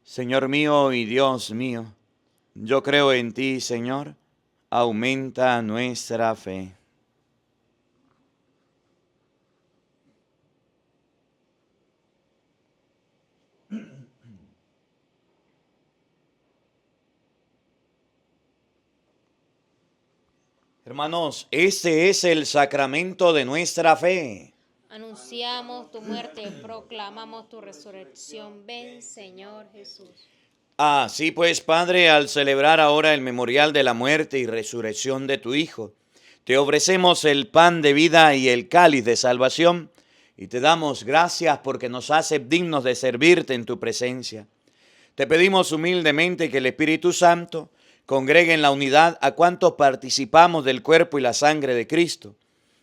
Señor mío y Dios mío, yo creo en ti, Señor, aumenta nuestra fe. Hermanos, este es el sacramento de nuestra fe. Anunciamos tu muerte, proclamamos tu resurrección. Ven, Señor Jesús. Así pues, Padre, al celebrar ahora el memorial de la muerte y resurrección de tu Hijo, te ofrecemos el pan de vida y el cáliz de salvación, y te damos gracias porque nos haces dignos de servirte en tu presencia. Te pedimos humildemente que el Espíritu Santo congregue en la unidad a cuantos participamos del cuerpo y la sangre de Cristo,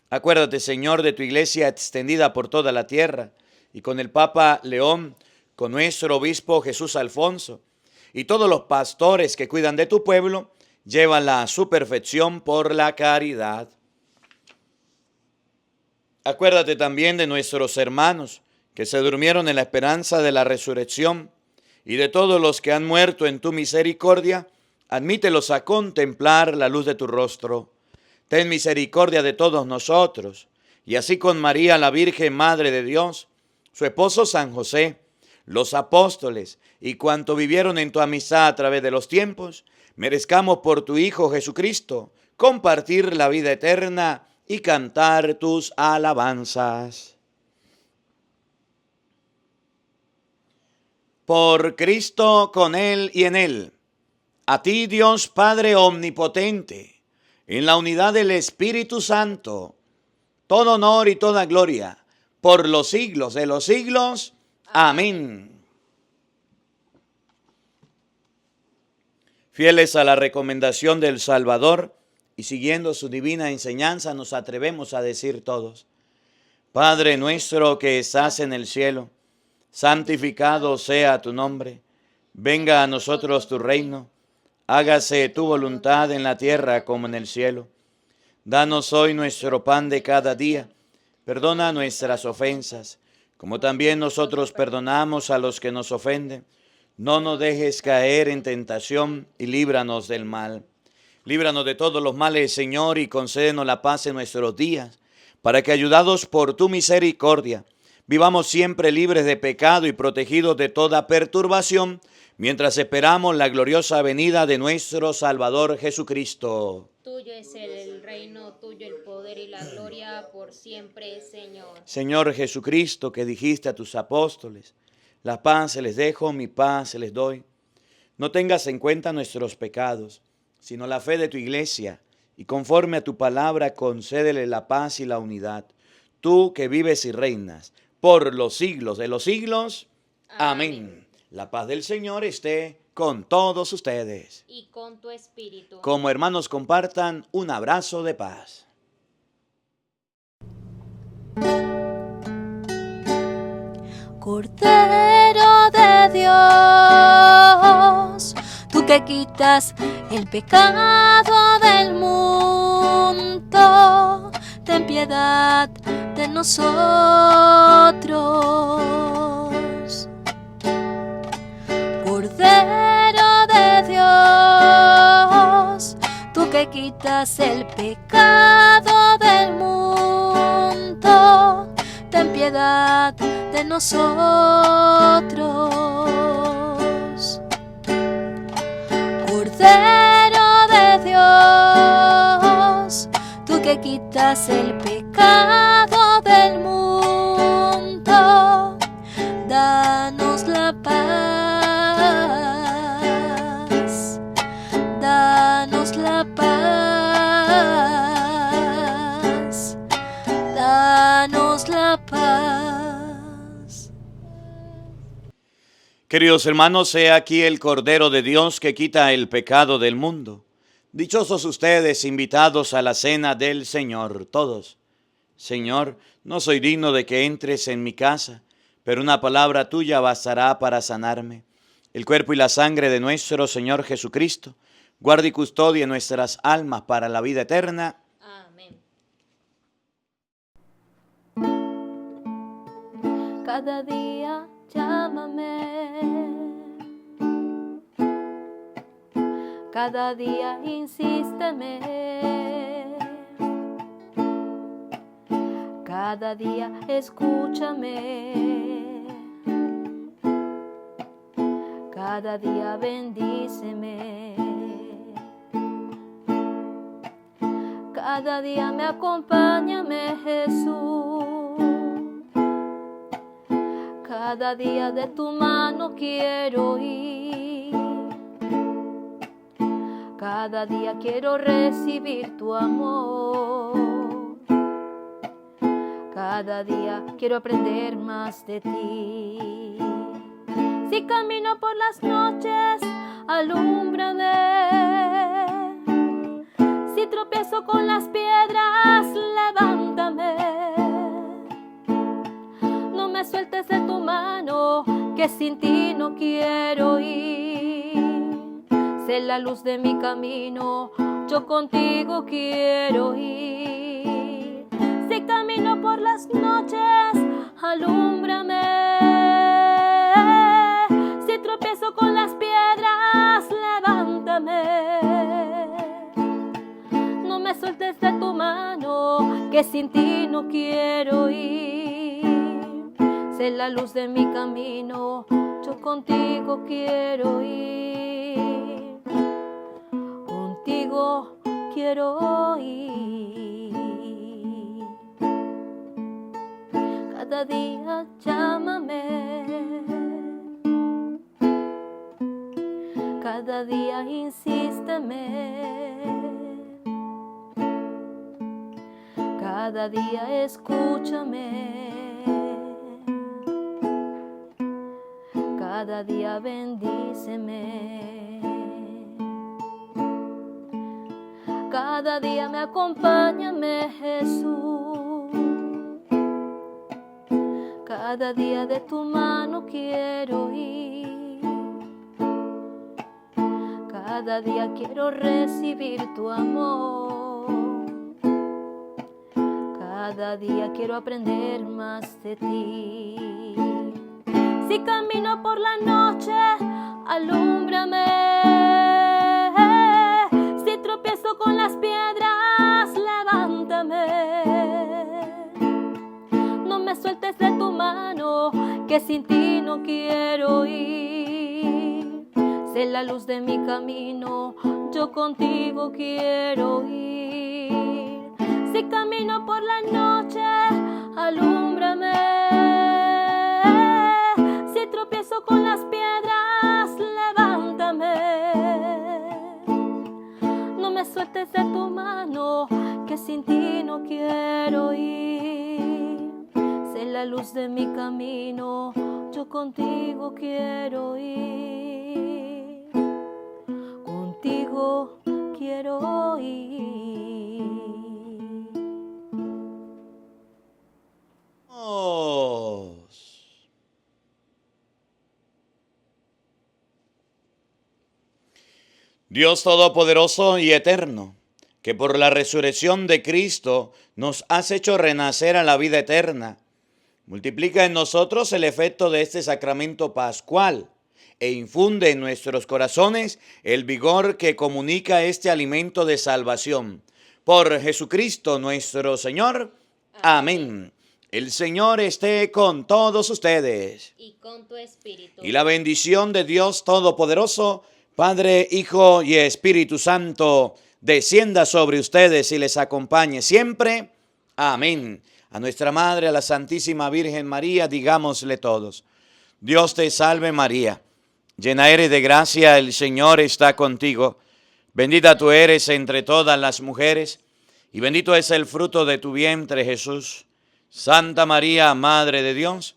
Acuérdate, Señor, de tu iglesia extendida por toda la tierra, y con el Papa León, con nuestro obispo Jesús Alfonso, y todos los pastores que cuidan de tu pueblo, llévala a su perfección por la caridad. Acuérdate también de nuestros hermanos que se durmieron en la esperanza de la resurrección, y de todos los que han muerto en tu misericordia, admítelos a contemplar la luz de tu rostro. Ten misericordia de todos nosotros, y así con María, la Virgen Madre de Dios, su esposo San José, los apóstoles y cuanto vivieron en tu amistad a través de los tiempos, merezcamos por tu Hijo Jesucristo compartir la vida eterna y cantar tus alabanzas. Por Cristo, con Él y en Él, a ti Dios Padre Omnipotente, en la unidad del Espíritu Santo, todo honor y toda gloria, por los siglos de los siglos. Amén. Fieles a la recomendación del Salvador y siguiendo su divina enseñanza, nos atrevemos a decir todos: Padre nuestro que estás en el cielo, santificado sea tu nombre. Venga a nosotros tu reino. Hágase tu voluntad en la tierra como en el cielo. Danos hoy nuestro pan de cada día. Perdona nuestras ofensas, como también nosotros perdonamos a los que nos ofenden. No nos dejes caer en tentación y líbranos del mal. Líbranos de todos los males, Señor, y concédenos la paz en nuestros días, para que, ayudados por tu misericordia, vivamos siempre libres de pecado y protegidos de toda perturbación, mientras esperamos la gloriosa venida de nuestro Salvador Jesucristo. Tuyo es el reino, tuyo el poder y la gloria por siempre, Señor. Señor Jesucristo, que dijiste a tus apóstoles: la paz se les dejo, mi paz se les doy. No tengas en cuenta nuestros pecados, sino la fe de tu iglesia, y conforme a tu palabra concédele la paz y la unidad. Tú que vives y reinas por los siglos de los siglos. Amén. La paz del Señor esté con todos ustedes. Y con tu espíritu. Como hermanos, compartan un abrazo de paz. Cordero de Dios, tú que quitas el pecado del mundo, ten piedad de nosotros. Cordero de Dios, tú que quitas el pecado del mundo, ten piedad de nosotros. Cordero de Dios, tú que quitas el pecado del mundo, danos la paz, danos la paz, danos la paz. Queridos hermanos, he aquí el Cordero de Dios que quita el pecado del mundo. Dichosos ustedes, invitados a la cena del Señor, todos. Señor, no soy digno de que entres en mi casa, pero una palabra tuya bastará para sanarme. El cuerpo y la sangre de nuestro Señor Jesucristo guarde y custodie nuestras almas para la vida eterna. Amén. Cada día llámame, cada día insísteme, cada día escúchame, cada día bendíceme, cada día me acompáñame, Jesús. Cada día de tu mano quiero ir, cada día quiero recibir tu amor, cada día quiero aprender más de ti. Si camino por las noches, alúmbrame, si tropiezo con las piedras, levántame. que sin ti no quiero ir. Sé la luz de mi camino, yo contigo quiero ir. Si camino por las noches, alúmbrame. Si tropiezo con las piedras, levántame. No me sueltes de tu mano, que sin ti no quiero ir. Sé la luz de mi camino, yo contigo quiero ir. Contigo quiero ir. Cada día llámame. Cada día insísteme. Cada día escúchame. Cada día bendíceme. Cada día me acompáñame, Jesús. Cada día de tu mano quiero ir. Cada día quiero recibir tu amor. Cada día quiero aprender más de ti. Si camino por la noche, alúmbrame. Si tropiezo con las piedras, levántame. No me sueltes de tu mano, que sin ti no quiero ir. Sé la luz de mi camino, yo contigo quiero ir. Si camino por la noche, alúmbrame. Si tropiezo con las piedras, levántame. No me sueltes de tu mano, que sin ti no quiero ir. Sé la luz de mi camino, yo contigo quiero ir. Contigo quiero ir. Dios Todopoderoso y Eterno, que por la resurrección de Cristo nos has hecho renacer a la vida eterna, multiplica en nosotros el efecto de este sacramento pascual e infunde en nuestros corazones el vigor que comunica este alimento de salvación. Por Jesucristo nuestro Señor. Amén. El Señor esté con todos ustedes. Y con tu espíritu. Y la bendición de Dios Todopoderoso, Padre, Hijo y Espíritu Santo, descienda sobre ustedes y les acompañe siempre. Amén. A nuestra Madre, a la Santísima Virgen María, digámosle todos: Dios te salve María, llena eres de gracia, el Señor está contigo. Bendita tú eres entre todas las mujeres, y bendito es el fruto de tu vientre, Jesús. Santa María, Madre de Dios,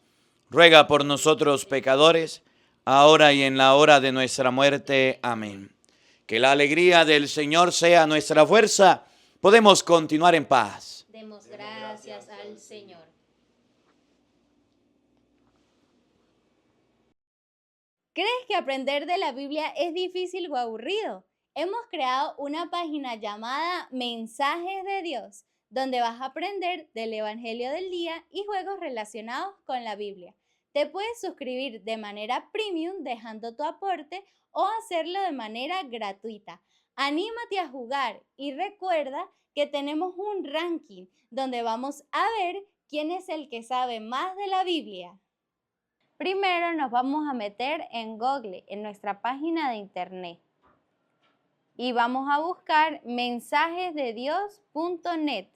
ruega por nosotros pecadores, ahora y en la hora de nuestra muerte. Amén. Que la alegría del Señor sea nuestra fuerza. Podemos continuar en paz. Demos gracias al Señor. ¿Crees que aprender de la Biblia es difícil o aburrido? Hemos creado una página llamada Mensajes de Dios, donde vas a aprender del Evangelio del día y juegos relacionados con la Biblia. Te puedes suscribir de manera premium dejando tu aporte o hacerlo de manera gratuita. Anímate a jugar y recuerda que tenemos un ranking donde vamos a ver quién es el que sabe más de la Biblia. Primero nos vamos a meter en Google, en nuestra página de internet. Y vamos a buscar mensajesdedios.net.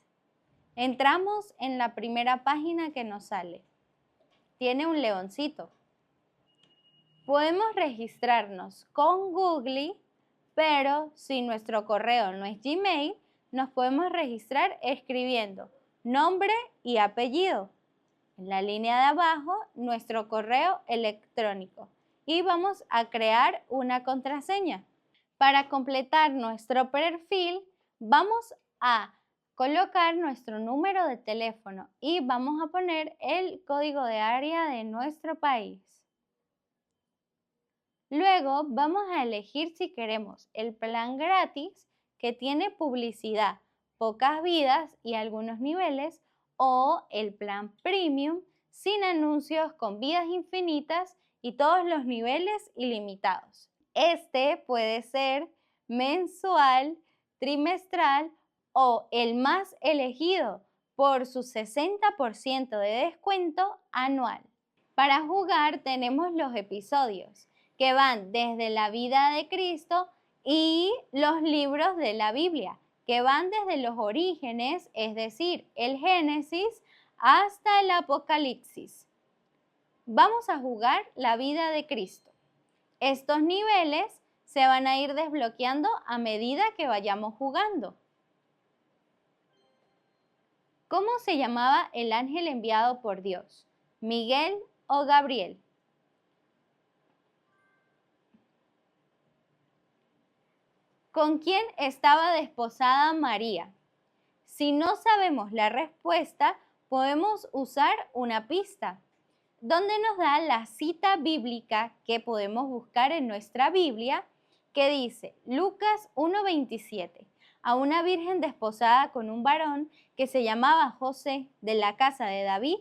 Entramos en la primera página que nos sale. Tiene un leoncito. Podemos registrarnos con Google, pero si nuestro correo no es Gmail, nos podemos registrar escribiendo nombre y apellido. En la línea de abajo, nuestro correo electrónico. Y vamos a crear una contraseña. Para completar nuestro perfil, vamos a colocar nuestro número de teléfono y vamos a poner el código de área de nuestro país. Luego vamos a elegir si queremos el plan gratis, que tiene publicidad, pocas vidas y algunos niveles, o el plan premium, sin anuncios, con vidas infinitas y todos los niveles ilimitados. Este puede ser mensual, trimestral o el más elegido por su 60% de descuento anual. Para jugar tenemos los episodios que van desde la vida de Cristo y los libros de la Biblia, que van desde los orígenes, es decir, el Génesis, hasta el Apocalipsis. Vamos a jugar la vida de Cristo. Estos niveles se van a ir desbloqueando a medida que vayamos jugando. ¿Cómo se llamaba el ángel enviado por Dios? ¿Miguel o Gabriel? ¿Con quién estaba desposada María? Si no sabemos la respuesta, podemos usar una pista, donde nos da la cita bíblica que podemos buscar en nuestra Biblia, que dice Lucas 1:27, a una virgen desposada con un varón que se llamaba José, de la casa de David,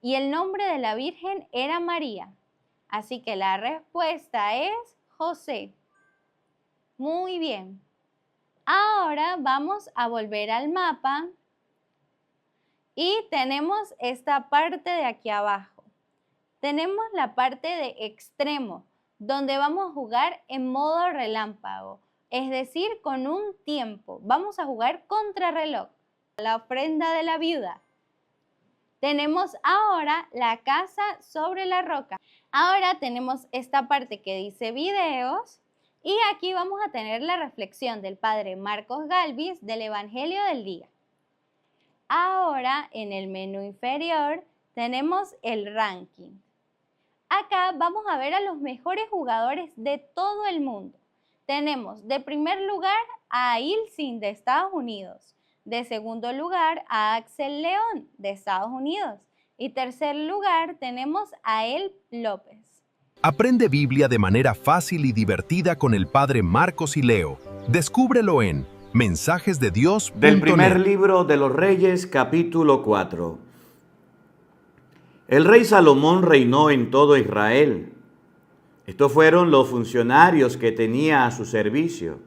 y el nombre de la virgen era María. Así que la respuesta es José. Muy bien. Ahora vamos a volver al mapa y tenemos esta parte de aquí abajo. Tenemos la parte de extremo, donde vamos a jugar en modo relámpago, es decir, con un tiempo. Vamos a jugar contrarreloj, la ofrenda de la viuda. Tenemos ahora la casa sobre la roca. Ahora tenemos esta parte que dice videos y aquí vamos a tener la reflexión del padre Marcos Galvis del Evangelio del día. Ahora en el menú inferior tenemos el ranking. Acá vamos a ver a los mejores jugadores de todo el mundo. Tenemos de primer lugar a Ilsin de Estados Unidos, de segundo lugar a Axel León de Estados Unidos y tercer lugar tenemos a El López. Aprende Biblia de manera fácil y divertida con el padre Marcos y Leo. Descúbrelo en mensajesdedios.net. Del primer libro de los Reyes, capítulo 4. El rey Salomón reinó en todo Israel. Estos fueron los funcionarios que tenía a su servicio.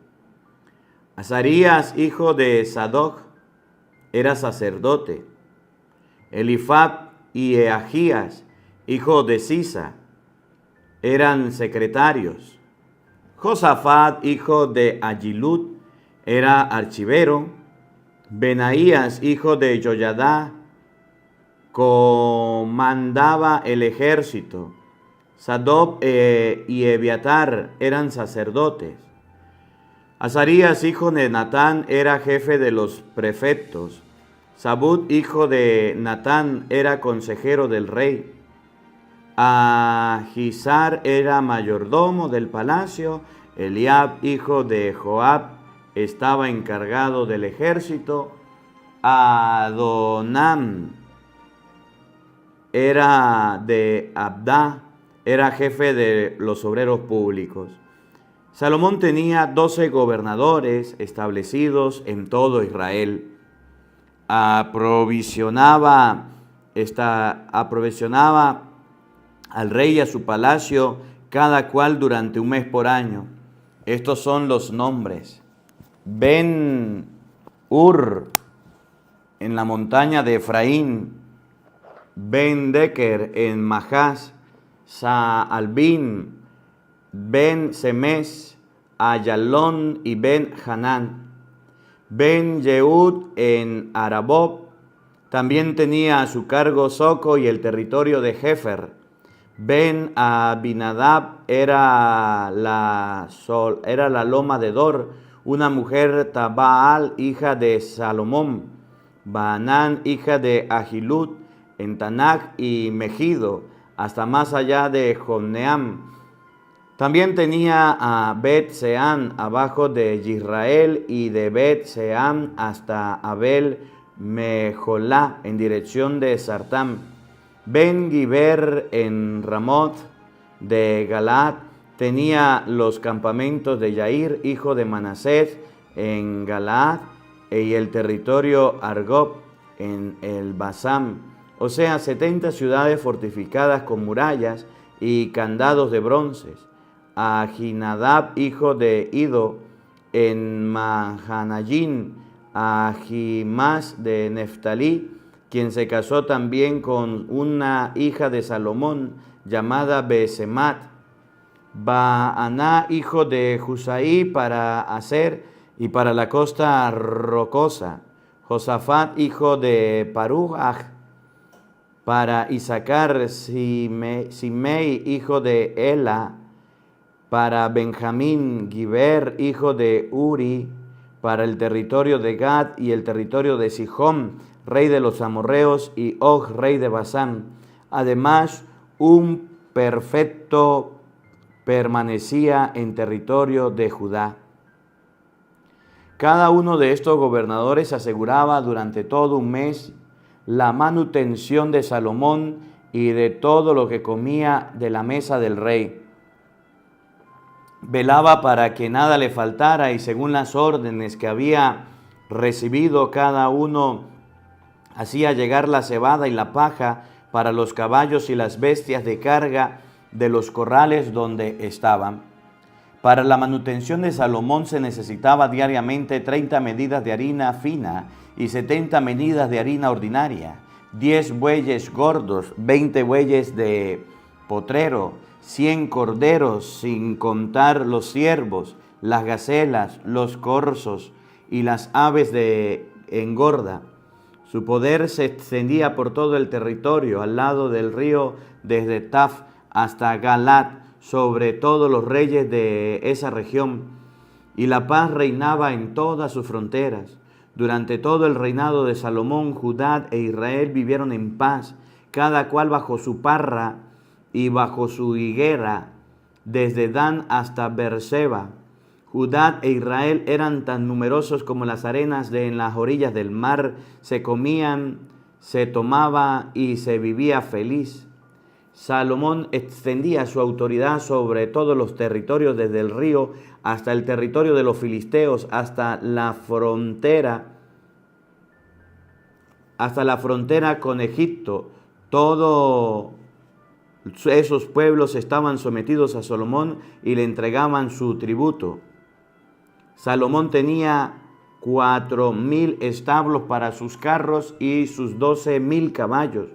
Azarías, hijo de Sadoc, era sacerdote. Elifab y Eagías, hijo de Sisa, eran secretarios. Josafat, hijo de Agilud, era archivero. Benaías, hijo de Joyadá, comandaba el ejército. Sadoc y Ebiatar eran sacerdotes. Azarías, hijo de Natán, era jefe de los prefectos. Zabud, hijo de Natán, era consejero del rey. Ahisar era mayordomo del palacio. Eliab, hijo de Joab, estaba encargado del ejército. Adonam era de Abdá, era jefe de los obreros públicos. Salomón tenía 12 gobernadores establecidos en todo Israel. Aprovisionaba al rey y a su palacio, cada cual durante un mes por año. Estos son los nombres: Ben-Ur, en la montaña de Efraín; Ben-Deker, en Majás; Saalbín; Ben-Semes, Ayalón y Ben-Hanán; Ben-Yehud en Arabob. También tenía a su cargo Soco y el territorio de Jefer. Ben-Abinadab era la loma de Dor, una mujer Tabaal, hija de Salomón. Baanán, hija de Agilud, en Tanac y Megido, hasta más allá de Jobneam. También tenía a Bet-Seán abajo de Israel y de Bet-Seán hasta Abel-Mejolá en dirección de Sartam. Ben-Giber en Ramot de Galaad, tenía los campamentos de Yair, hijo de Manasés, en Galaad, y el territorio Argob en el Basán, o sea, 70 ciudades fortificadas con murallas y candados de bronces. A Ahinadab, hijo de Ido, en Mahanayim, a Ahimás de Neftalí, quien se casó también con una hija de Salomón, llamada Besemat. Baaná, hijo de Husaí, para Aser y para la costa rocosa. Josafat, hijo de Paruach, para Isaacar. Simei, hijo de Ela, para Benjamín. Giber, hijo de Uri, para el territorio de Gad y el territorio de Sihón, rey de los amorreos, y Og, rey de Basán. Además, un perfecto permanecía en territorio de Judá. Cada uno de estos gobernadores aseguraba durante todo un mes la manutención de Salomón y de todo lo que comía de la mesa del rey. Velaba para que nada le faltara, y según las órdenes que había recibido, cada uno hacía llegar la cebada y la paja para los caballos y las bestias de carga de los corrales donde estaban. Para la manutención de Salomón se necesitaba diariamente 30 medidas de harina fina y 70 medidas de harina ordinaria, 10 bueyes gordos, 20 bueyes de potrero, 100 corderos, sin contar los ciervos, las gacelas, los corzos y las aves de engorda. Su poder se extendía por todo el territorio, al lado del río, desde Taf hasta Galat, sobre todos los reyes de esa región, y la paz reinaba en todas sus fronteras. Durante todo el reinado de Salomón, Judá e Israel vivieron en paz, cada cual bajo su parra y bajo su higuera, desde Dan hasta Beerseba. Judá e Israel eran tan numerosos como las arenas de en las orillas del mar, se comían, se tomaba y se vivía feliz. Salomón extendía su autoridad sobre todos los territorios, desde el río hasta el territorio de los filisteos, hasta la frontera con Egipto. Todos esos pueblos estaban sometidos a Salomón y le entregaban su tributo. Salomón tenía 4.000 establos para sus carros y sus 12.000 caballos.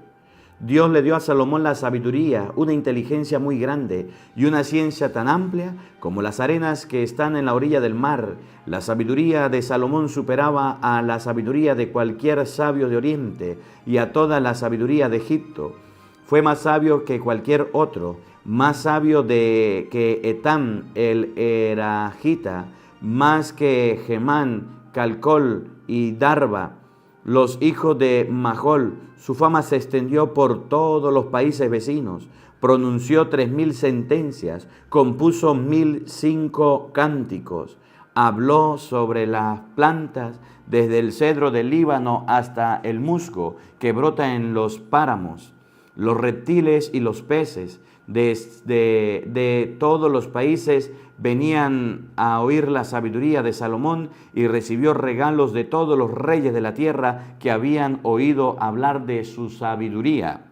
Dios le dio a Salomón la sabiduría, una inteligencia muy grande y una ciencia tan amplia como las arenas que están en la orilla del mar. La sabiduría de Salomón superaba a la sabiduría de cualquier sabio de Oriente y a toda la sabiduría de Egipto. Fue más sabio que cualquier otro, más sabio que Etam el Eragita, más que Gemán, Calcol y Darba, los hijos de Mahol. Su fama se extendió por todos los países vecinos. Pronunció 3.000 sentencias, compuso 1.005 cánticos, habló sobre las plantas, desde el cedro del Líbano hasta el musgo que brota en los páramos, los reptiles y los peces. De todos los países venían a oír la sabiduría de Salomón, y recibió regalos de todos los reyes de la tierra que habían oído hablar de su sabiduría.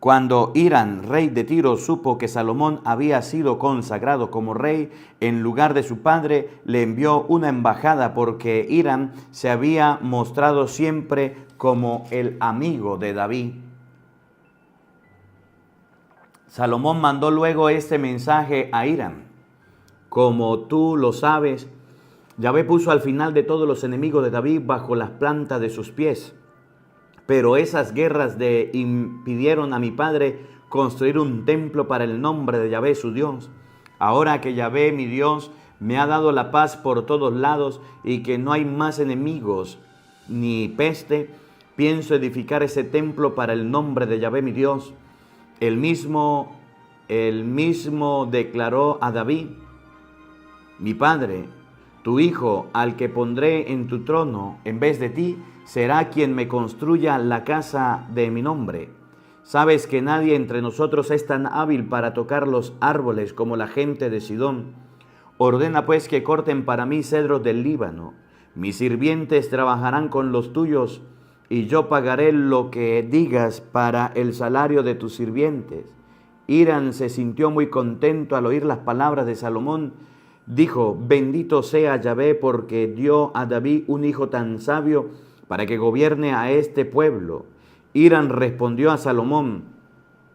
Cuando Hiram, rey de Tiro, supo que Salomón había sido consagrado como rey en lugar de su padre, le envió una embajada, porque Hiram se había mostrado siempre como el amigo de David. Salomón mandó luego este mensaje a Hiram: como tú lo sabes, Yahvé puso al final de todos los enemigos de David bajo las plantas de sus pies. Pero esas guerras impidieron a mi padre construir un templo para el nombre de Yahvé su Dios. Ahora que Yahvé mi Dios me ha dado la paz por todos lados y que no hay más enemigos ni peste, pienso edificar ese templo para el nombre de Yahvé mi Dios. El mismo declaró a David: mi padre, tu hijo, al que pondré en tu trono en vez de ti, será quien me construya la casa de mi nombre. Sabes que nadie entre nosotros es tan hábil para tocar los árboles como la gente de Sidón. Ordena pues que corten para mí cedros del Líbano. Mis sirvientes trabajarán con los tuyos, y yo pagaré lo que digas para el salario de tus sirvientes. Hiram se sintió muy contento al oír las palabras de Salomón. Dijo: bendito sea Yahvé, porque dio a David un hijo tan sabio para que gobierne a este pueblo. Hiram respondió a Salomón: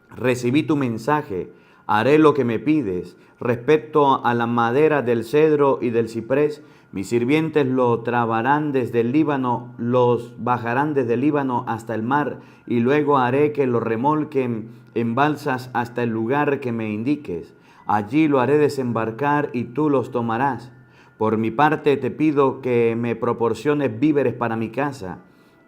recibí tu mensaje, haré lo que me pides. Respecto a la madera del cedro y del ciprés, mis sirvientes lo trabarán desde el Líbano, los bajarán desde el Líbano hasta el mar, y luego haré que lo remolquen en balsas hasta el lugar que me indiques. Allí lo haré desembarcar y tú los tomarás. Por mi parte te pido que me proporciones víveres para mi casa.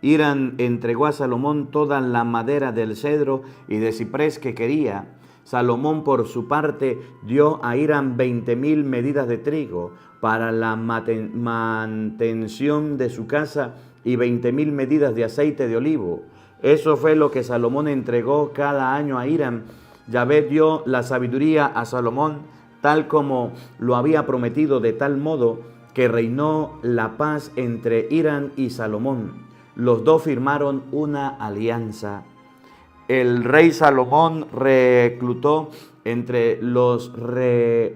Hiram entregó a Salomón toda la madera del cedro y de ciprés que quería. Salomón, por su parte, dio a Hiram 20,000 medidas de trigo para la mantención de su casa y 20,000 medidas de aceite de olivo. Eso fue lo que Salomón entregó cada año a Hiram. Yahvé dio la sabiduría a Salomón, tal como lo había prometido, de tal modo que reinó la paz entre Hiram y Salomón. Los dos firmaron una alianza. El rey Salomón reclutó entre los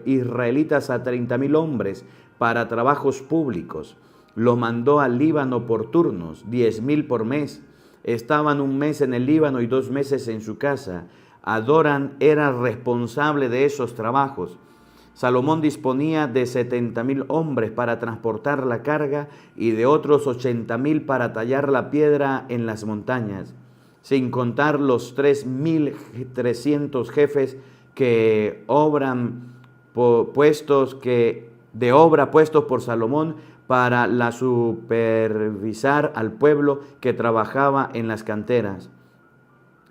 israelitas a 30,000 hombres para trabajos públicos. Los mandó al Líbano por turnos, 10,000 por mes. Estaban un mes en el Líbano y 2 meses en su casa. Adorán era responsable de esos trabajos. Salomón disponía de 70,000 hombres para transportar la carga y de otros 80,000 para tallar la piedra en las montañas, sin contar los 3,300 jefes de obra puestos por Salomón para supervisar al pueblo que trabajaba en las canteras.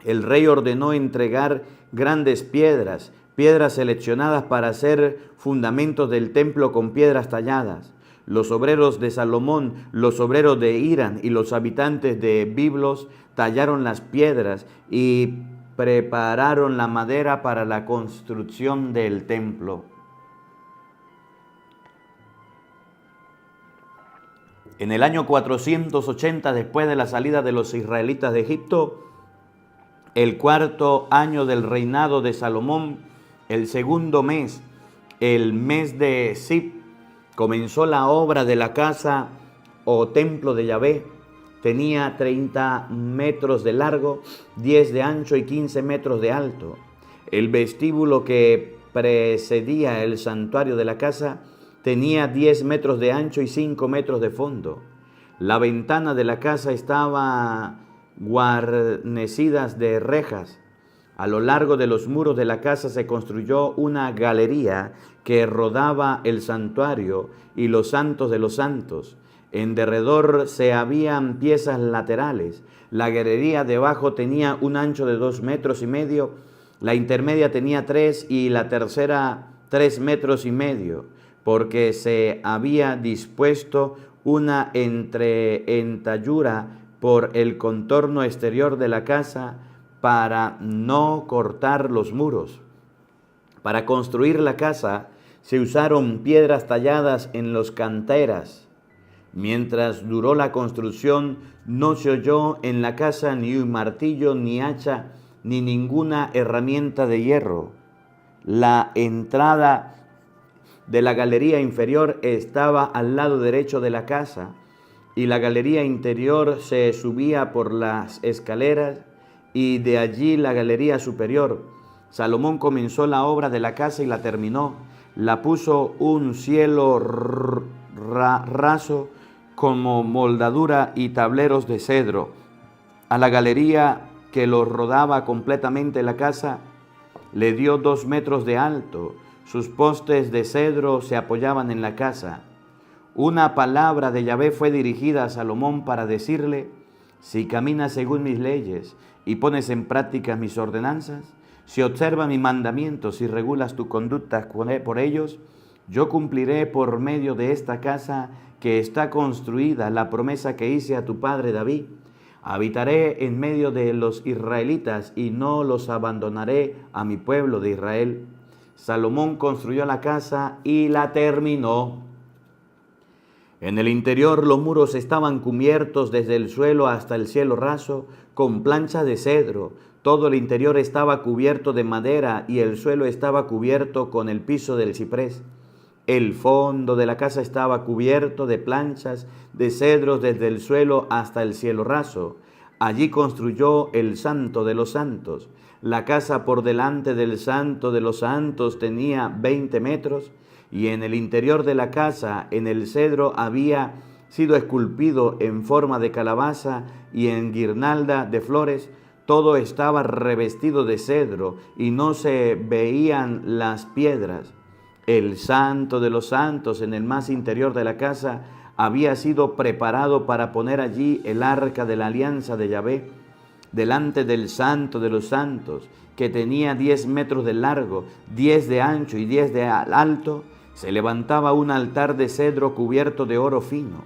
El rey ordenó entregar grandes piedras seleccionadas para hacer fundamentos del templo con piedras talladas. Los obreros de Salomón, los obreros de Hiram y los habitantes de Biblos tallaron las piedras y prepararon la madera para la construcción del templo. En el año 480, después de la salida de los israelitas de Egipto, el 4º año del reinado de Salomón, el 2º mes, el mes de Sib, comenzó la obra de la casa o templo de Yahvé. Tenía 30 metros de largo, 10 de ancho y 15 metros de alto. El vestíbulo que precedía el santuario de la casa tenía 10 metros de ancho y 5 metros de fondo. La ventana de la casa estaba guarnecidas de rejas. A lo largo de los muros de la casa se construyó una galería que rodaba el santuario y los santos de los santos. En derredor se habían piezas laterales. La galería debajo tenía un ancho de 2,5 metros, la intermedia tenía 3 y la tercera 3,5 metros, porque se había dispuesto una entallura por el contorno exterior de la casa para no cortar los muros. Para construir la casa se usaron piedras talladas en las canteras. Mientras duró la construcción, no se oyó en la casa ni un martillo, ni hacha, ni ninguna herramienta de hierro. La entrada de la galería inferior estaba al lado derecho de la casa, y la galería interior se subía por las escaleras, y de allí la galería superior. Salomón comenzó la obra de la casa y la terminó. La puso un cielo raso como moldadura y tableros de cedro. A la galería que lo rodaba completamente la casa le dio 2 metros de alto. Sus postes de cedro se apoyaban en la casa. Una palabra de Yahvé fue dirigida a Salomón para decirle: si caminas según mis leyes y pones en práctica mis ordenanzas, si observas mis mandamientos, si regulas tu conducta por ellos, yo cumpliré por medio de esta casa que está construida la promesa que hice a tu padre David. Habitaré en medio de los israelitas y no los abandonaré a mi pueblo de Israel. Salomón construyó la casa y la terminó. En el interior los muros estaban cubiertos desde el suelo hasta el cielo raso con planchas de cedro. Todo el interior estaba cubierto de madera y el suelo estaba cubierto con el piso del ciprés. El fondo de la casa estaba cubierto de planchas de cedros desde el suelo hasta el cielo raso. Allí construyó el Santo de los Santos. La casa por delante del Santo de los Santos tenía 20 metros y en el interior de la casa, en el cedro, había sido esculpido en forma de calabaza y en guirnalda de flores. Todo estaba revestido de cedro y no se veían las piedras. El Santo de los Santos en el más interior de la casa había sido preparado para poner allí el arca de la alianza de Yahvé. Delante del Santo de los Santos, que tenía 10 metros de largo, 10 de ancho y 10 de alto, se levantaba un altar de cedro cubierto de oro fino.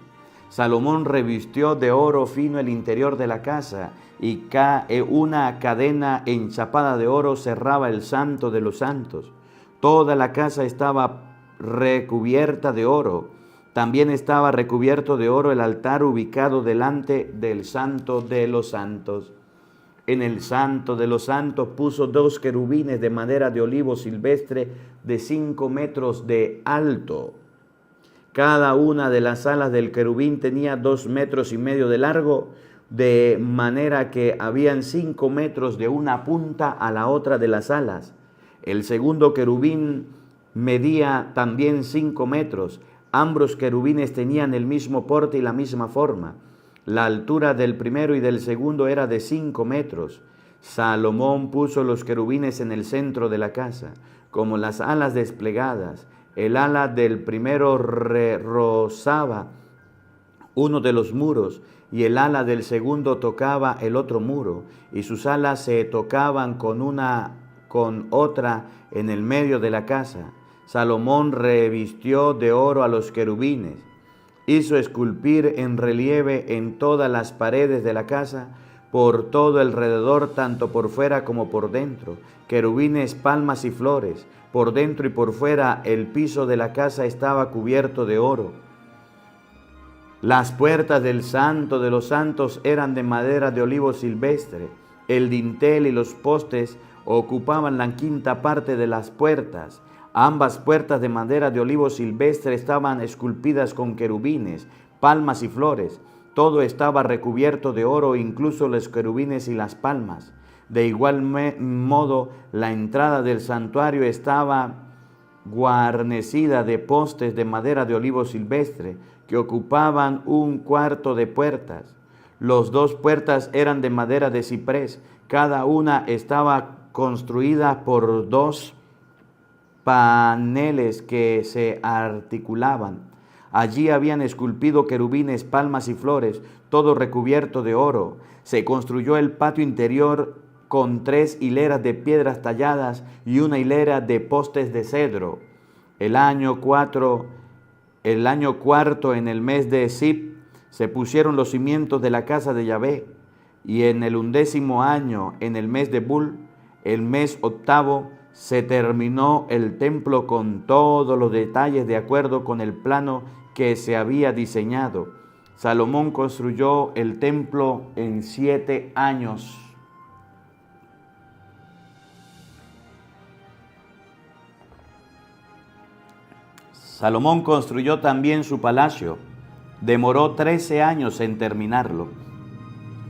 Salomón revistió de oro fino el interior de la casa y una cadena enchapada de oro cerraba el Santo de los Santos. Toda la casa estaba recubierta de oro. También estaba recubierto de oro el altar ubicado delante del Santo de los Santos. En el Santo de los Santos puso 2 querubines de madera de olivo silvestre de 5 metros de alto. Cada una de las alas del querubín tenía 2,5 metros de largo, de manera que habían 5 metros de una punta a la otra de las alas. El segundo querubín medía también 5 metros. Ambos querubines tenían el mismo porte y la misma forma. La altura del primero y del segundo era de 5 metros. Salomón puso los querubines en el centro de la casa, como las alas desplegadas. El ala del primero rozaba uno de los muros y el ala del segundo tocaba el otro muro, y sus alas se tocaban con otra en el medio de la casa. Salomón revistió de oro a los querubines. Hizo esculpir en relieve en todas las paredes de la casa, por todo alrededor, tanto por fuera como por dentro, querubines, palmas y flores. Por dentro y por fuera el piso de la casa estaba cubierto de oro. Las puertas del Santo de los Santos eran de madera de olivo silvestre. El dintel y los postes ocupaban la 1/5 parte de las puertas. Ambas puertas de madera de olivo silvestre estaban esculpidas con querubines, palmas y flores. Todo estaba recubierto de oro, incluso los querubines y las palmas. De igual modo, la entrada del santuario estaba guarnecida de postes de madera de olivo silvestre que ocupaban 1/4 de puertas. Las 2 puertas eran de madera de ciprés. Cada una estaba construida por 2 paneles que se articulaban. Allí habían esculpido querubines, palmas y flores, todo recubierto de oro. Se construyó el patio interior con 3 hileras de piedras talladas y una hilera de postes de cedro. El año cuarto, en el mes de Sib, se pusieron los cimientos de la casa de Yahvé, y en el 11º año, en el mes de Bul, el mes 8º, se terminó el templo con todos los detalles de acuerdo con el plano que se había diseñado. Salomón construyó el templo en 7 años. Salomón construyó también su palacio. Demoró 13 años en terminarlo.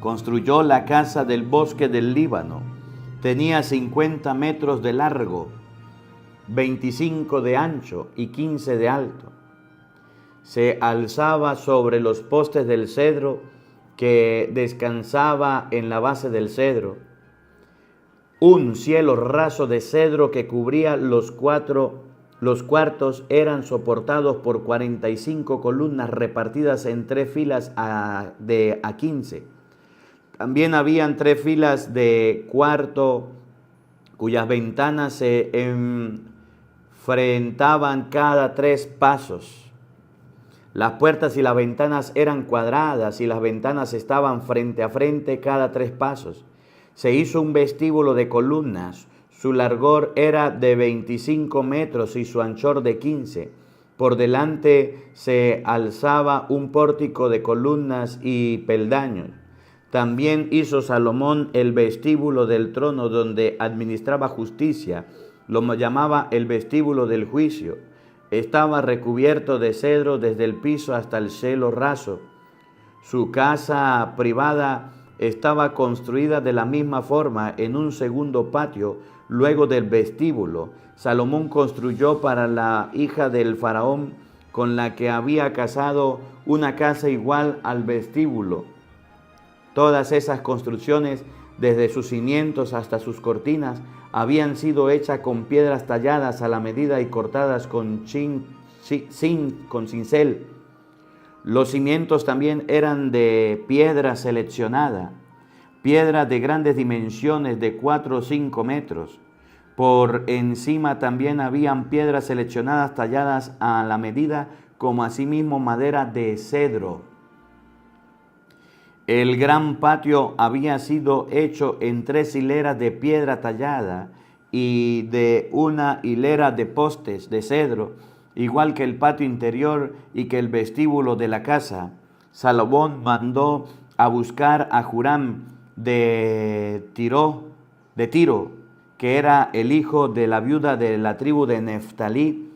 Construyó la casa del bosque del Líbano. Tenía 50 metros de largo, 25 de ancho y 15 de alto. Se alzaba sobre los postes del cedro que descansaba en la base del cedro. Un cielo raso de cedro que cubría los cuartos eran soportados por 45 columnas repartidas en 3 filas de a 15. También habían 3 filas de cuarto cuyas ventanas se enfrentaban cada 3 pasos. Las puertas y las ventanas eran cuadradas y las ventanas estaban frente a frente cada 3 pasos. Se hizo un vestíbulo de columnas. Su largor era de 25 metros y su anchor de 15. Por delante se alzaba un pórtico de columnas y peldaños. También hizo Salomón el vestíbulo del trono donde administraba justicia. Lo llamaba el vestíbulo del juicio. Estaba recubierto de cedro desde el piso hasta el cielo raso. Su casa privada estaba construida de la misma forma en un segundo patio, luego del vestíbulo. Salomón construyó para la hija del faraón, con la que había casado, una casa igual al vestíbulo. Todas esas construcciones, desde sus cimientos hasta sus cortinas, habían sido hechas con piedras talladas a la medida y cortadas con cincel. Los cimientos también eran de piedra seleccionada, piedra de grandes dimensiones de 4 o 5 metros. Por encima también habían piedras seleccionadas talladas a la medida, como asimismo madera de cedro. El gran patio había sido hecho en 3 hileras de piedra tallada y de una hilera de postes de cedro, igual que el patio interior y que el vestíbulo de la casa. Salomón mandó a buscar a Huram de Tiro, que era el hijo de la viuda de la tribu de Neftalí,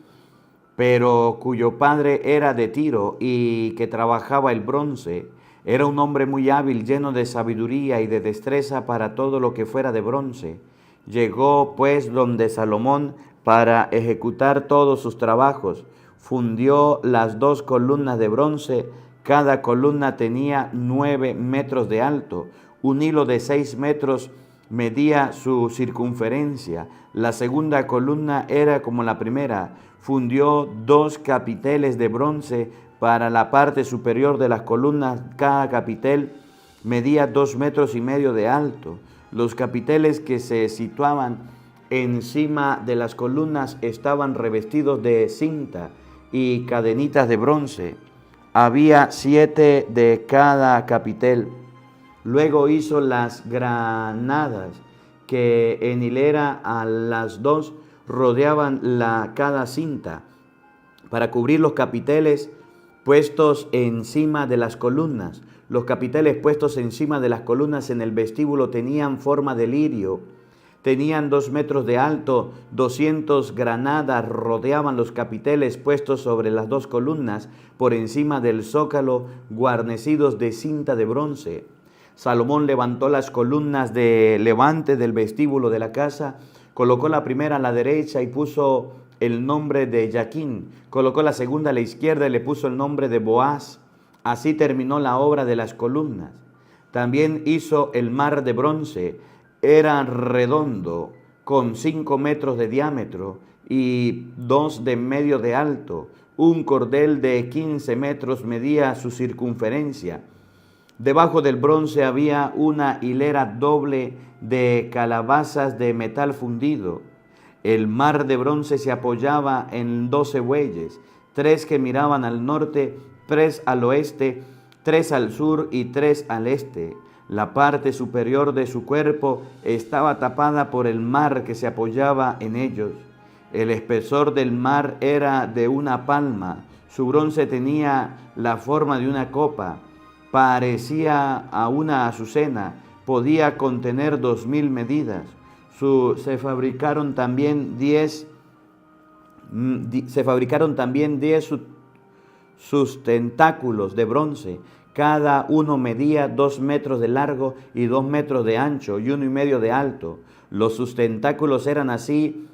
pero cuyo padre era de Tiro y que trabajaba el bronce. Era un hombre muy hábil, lleno de sabiduría y de destreza para todo lo que fuera de bronce. Llegó pues donde Salomón para ejecutar todos sus trabajos. Fundió las 2 columnas de bronce. Cada columna tenía 9 metros de alto. Un hilo de 6 metros medía su circunferencia. La segunda columna era como la primera. Fundió 2 capiteles de bronce para la parte superior de las columnas. Cada capitel medía 2,5 metros de alto. Los capiteles que se situaban encima de las columnas estaban revestidos de cinta y cadenitas de bronce. Había 7 de cada capitel. Luego hizo las granadas que en hilera a las 2 rodeaban cada cinta para cubrir los capiteles puestos encima de las columnas. Los capiteles puestos encima de las columnas en el vestíbulo tenían forma de lirio. Tenían 2 metros de alto, 200 granadas rodeaban los capiteles puestos sobre las 2 columnas por encima del zócalo, guarnecidos de cinta de bronce. Salomón levantó las columnas de levante del vestíbulo de la casa, colocó la primera a la derecha y puso el nombre de Jaquín, colocó la segunda a la izquierda y le puso el nombre de Boaz. Así terminó la obra de las columnas. También hizo el mar de bronce. Era redondo, con 5 metros de diámetro y 2 de medio de alto. Un cordel de 15 metros medía su circunferencia. Debajo del bronce había una hilera doble de calabazas de metal fundido. El mar de bronce se apoyaba en 12 bueyes, 3 que miraban al norte, 3 al oeste, 3 al sur y 3 al este. La parte superior de su cuerpo estaba tapada por el mar que se apoyaba en ellos. El espesor del mar era de una palma. Su bronce tenía la forma de una copa. Parecía a una azucena. Podía contener 2000 medidas. Se fabricaron también 10 sustentáculos de bronce. Cada uno medía 2 metros de largo y 2 metros de ancho y 1,5 de alto. Los sustentáculos eran así,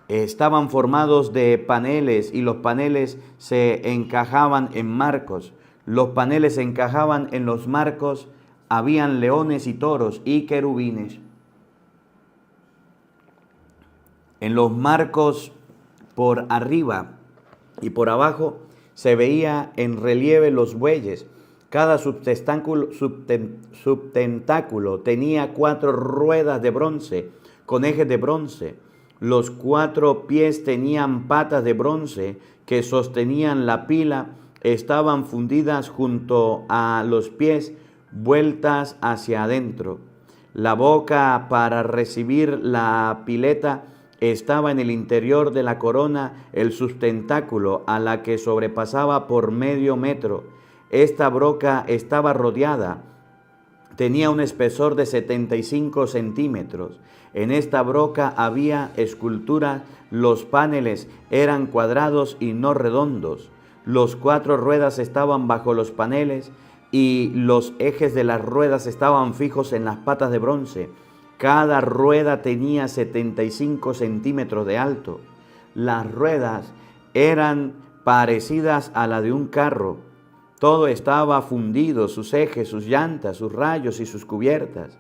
estaban formados de paneles y los paneles se encajaban en marcos. Los paneles se encajaban en los marcos. Habían leones y toros y querubines. En los marcos por arriba y por abajo se veía en relieve los bueyes. Cada subtentáculo tenía 4 ruedas de bronce con ejes de bronce. Los 4 pies tenían patas de bronce que sostenían la pila estaban fundidas junto a los pies, vueltas hacia adentro. La boca para recibir la pileta estaba en el interior de la corona, el sustentáculo, a la que sobrepasaba por medio metro. Esta broca estaba rodeada, tenía un espesor de 75 centímetros. En esta broca había escultura, los paneles eran cuadrados y no redondos. Los 4 ruedas estaban bajo los paneles y los ejes de las ruedas estaban fijos en las patas de bronce. Cada rueda tenía 75 centímetros de alto. Las ruedas eran parecidas a la de un carro. Todo estaba fundido, sus ejes, sus llantas, sus rayos y sus cubiertas.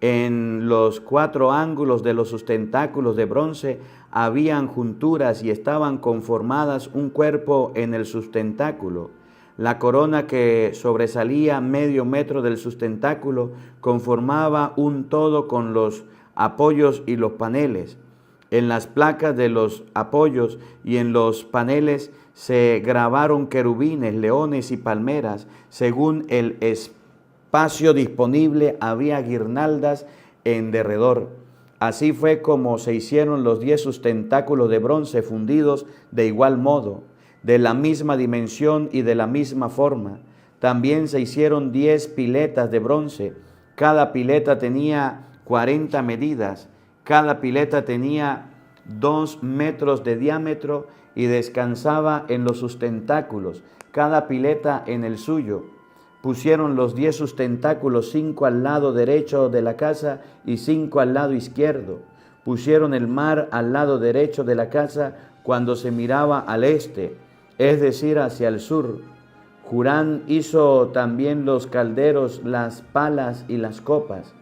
En los 4 ángulos de los sustentáculos de bronce habían junturas y estaban conformadas un cuerpo en el sustentáculo. La corona que sobresalía medio metro del sustentáculo conformaba un todo con los apoyos y los paneles. En las placas de los apoyos y en los paneles se grabaron querubines, leones y palmeras. Según el espacio disponible había guirnaldas en derredor. Así fue como se hicieron los 10 sustentáculos de bronce fundidos de igual modo, de la misma dimensión y de la misma forma. También se hicieron 10 piletas de bronce. Cada pileta tenía 40 medidas. Cada pileta tenía 2 metros de diámetro y descansaba en los sustentáculos, cada pileta en el suyo. Pusieron los 10 sustentáculos, 5 al lado derecho de la casa y 5 al lado izquierdo. Pusieron el mar al lado derecho de la casa cuando se miraba al este, es decir, hacia el sur. Hurán hizo también los calderos, las palas y las copas.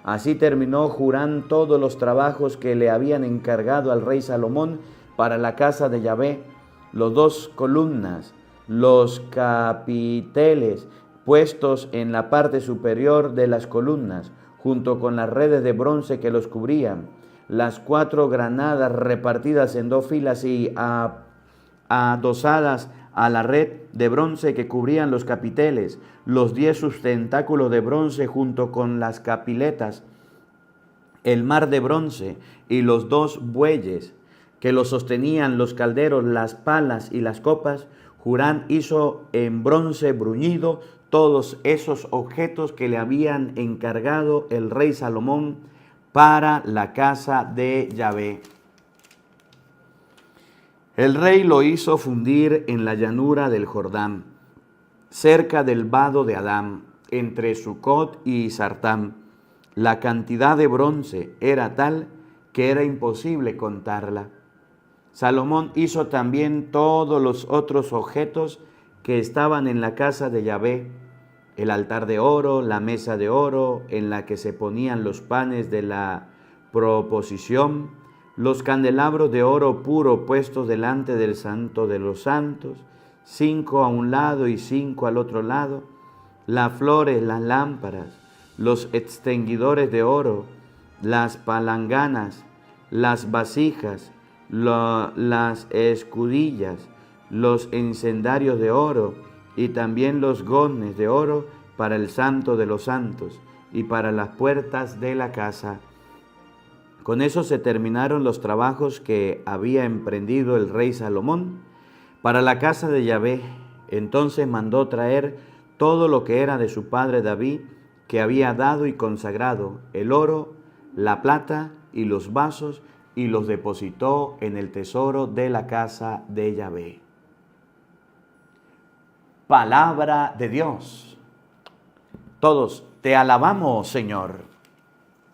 Así terminó Hurán todos los trabajos que le habían encargado al rey Salomón para la casa de Yahvé, los 2 columnas, los capiteles puestos en la parte superior de las columnas, junto con las redes de bronce que los cubrían, las 4 granadas repartidas en 2 filas y adosadas a la red de bronce que cubrían los capiteles, los 10 sustentáculos de bronce junto con las capiletas, el mar de bronce y los 2 bueyes que los sostenían, los calderos, las palas y las copas. Hurán hizo en bronce bruñido todos esos objetos que le habían encargado el rey Salomón para la casa de Yahvé. El rey lo hizo fundir en la llanura del Jordán, cerca del vado de Adán, entre Sucot y Sartán. La cantidad de bronce era tal que era imposible contarla. Salomón hizo también todos los otros objetos que estaban en la casa de Yahvé, el altar de oro, la mesa de oro en la que se ponían los panes de la proposición, los candelabros de oro puro puestos delante del Santo de los Santos, 5 a un lado y 5 al otro lado, las flores, las lámparas, los extinguidores de oro, las palanganas, las vasijas, las escudillas, los encendarios de oro y también los goznes de oro para el Santo de los Santos y para las puertas de la casa. Con eso se terminaron los trabajos que había emprendido el rey Salomón para la casa de Yahvé. Entonces mandó traer todo lo que era de su padre David, que había dado y consagrado, el oro, la plata y los vasos, y los depositó en el tesoro de la casa de Yahvé. Palabra de Dios. Todos te alabamos, Señor.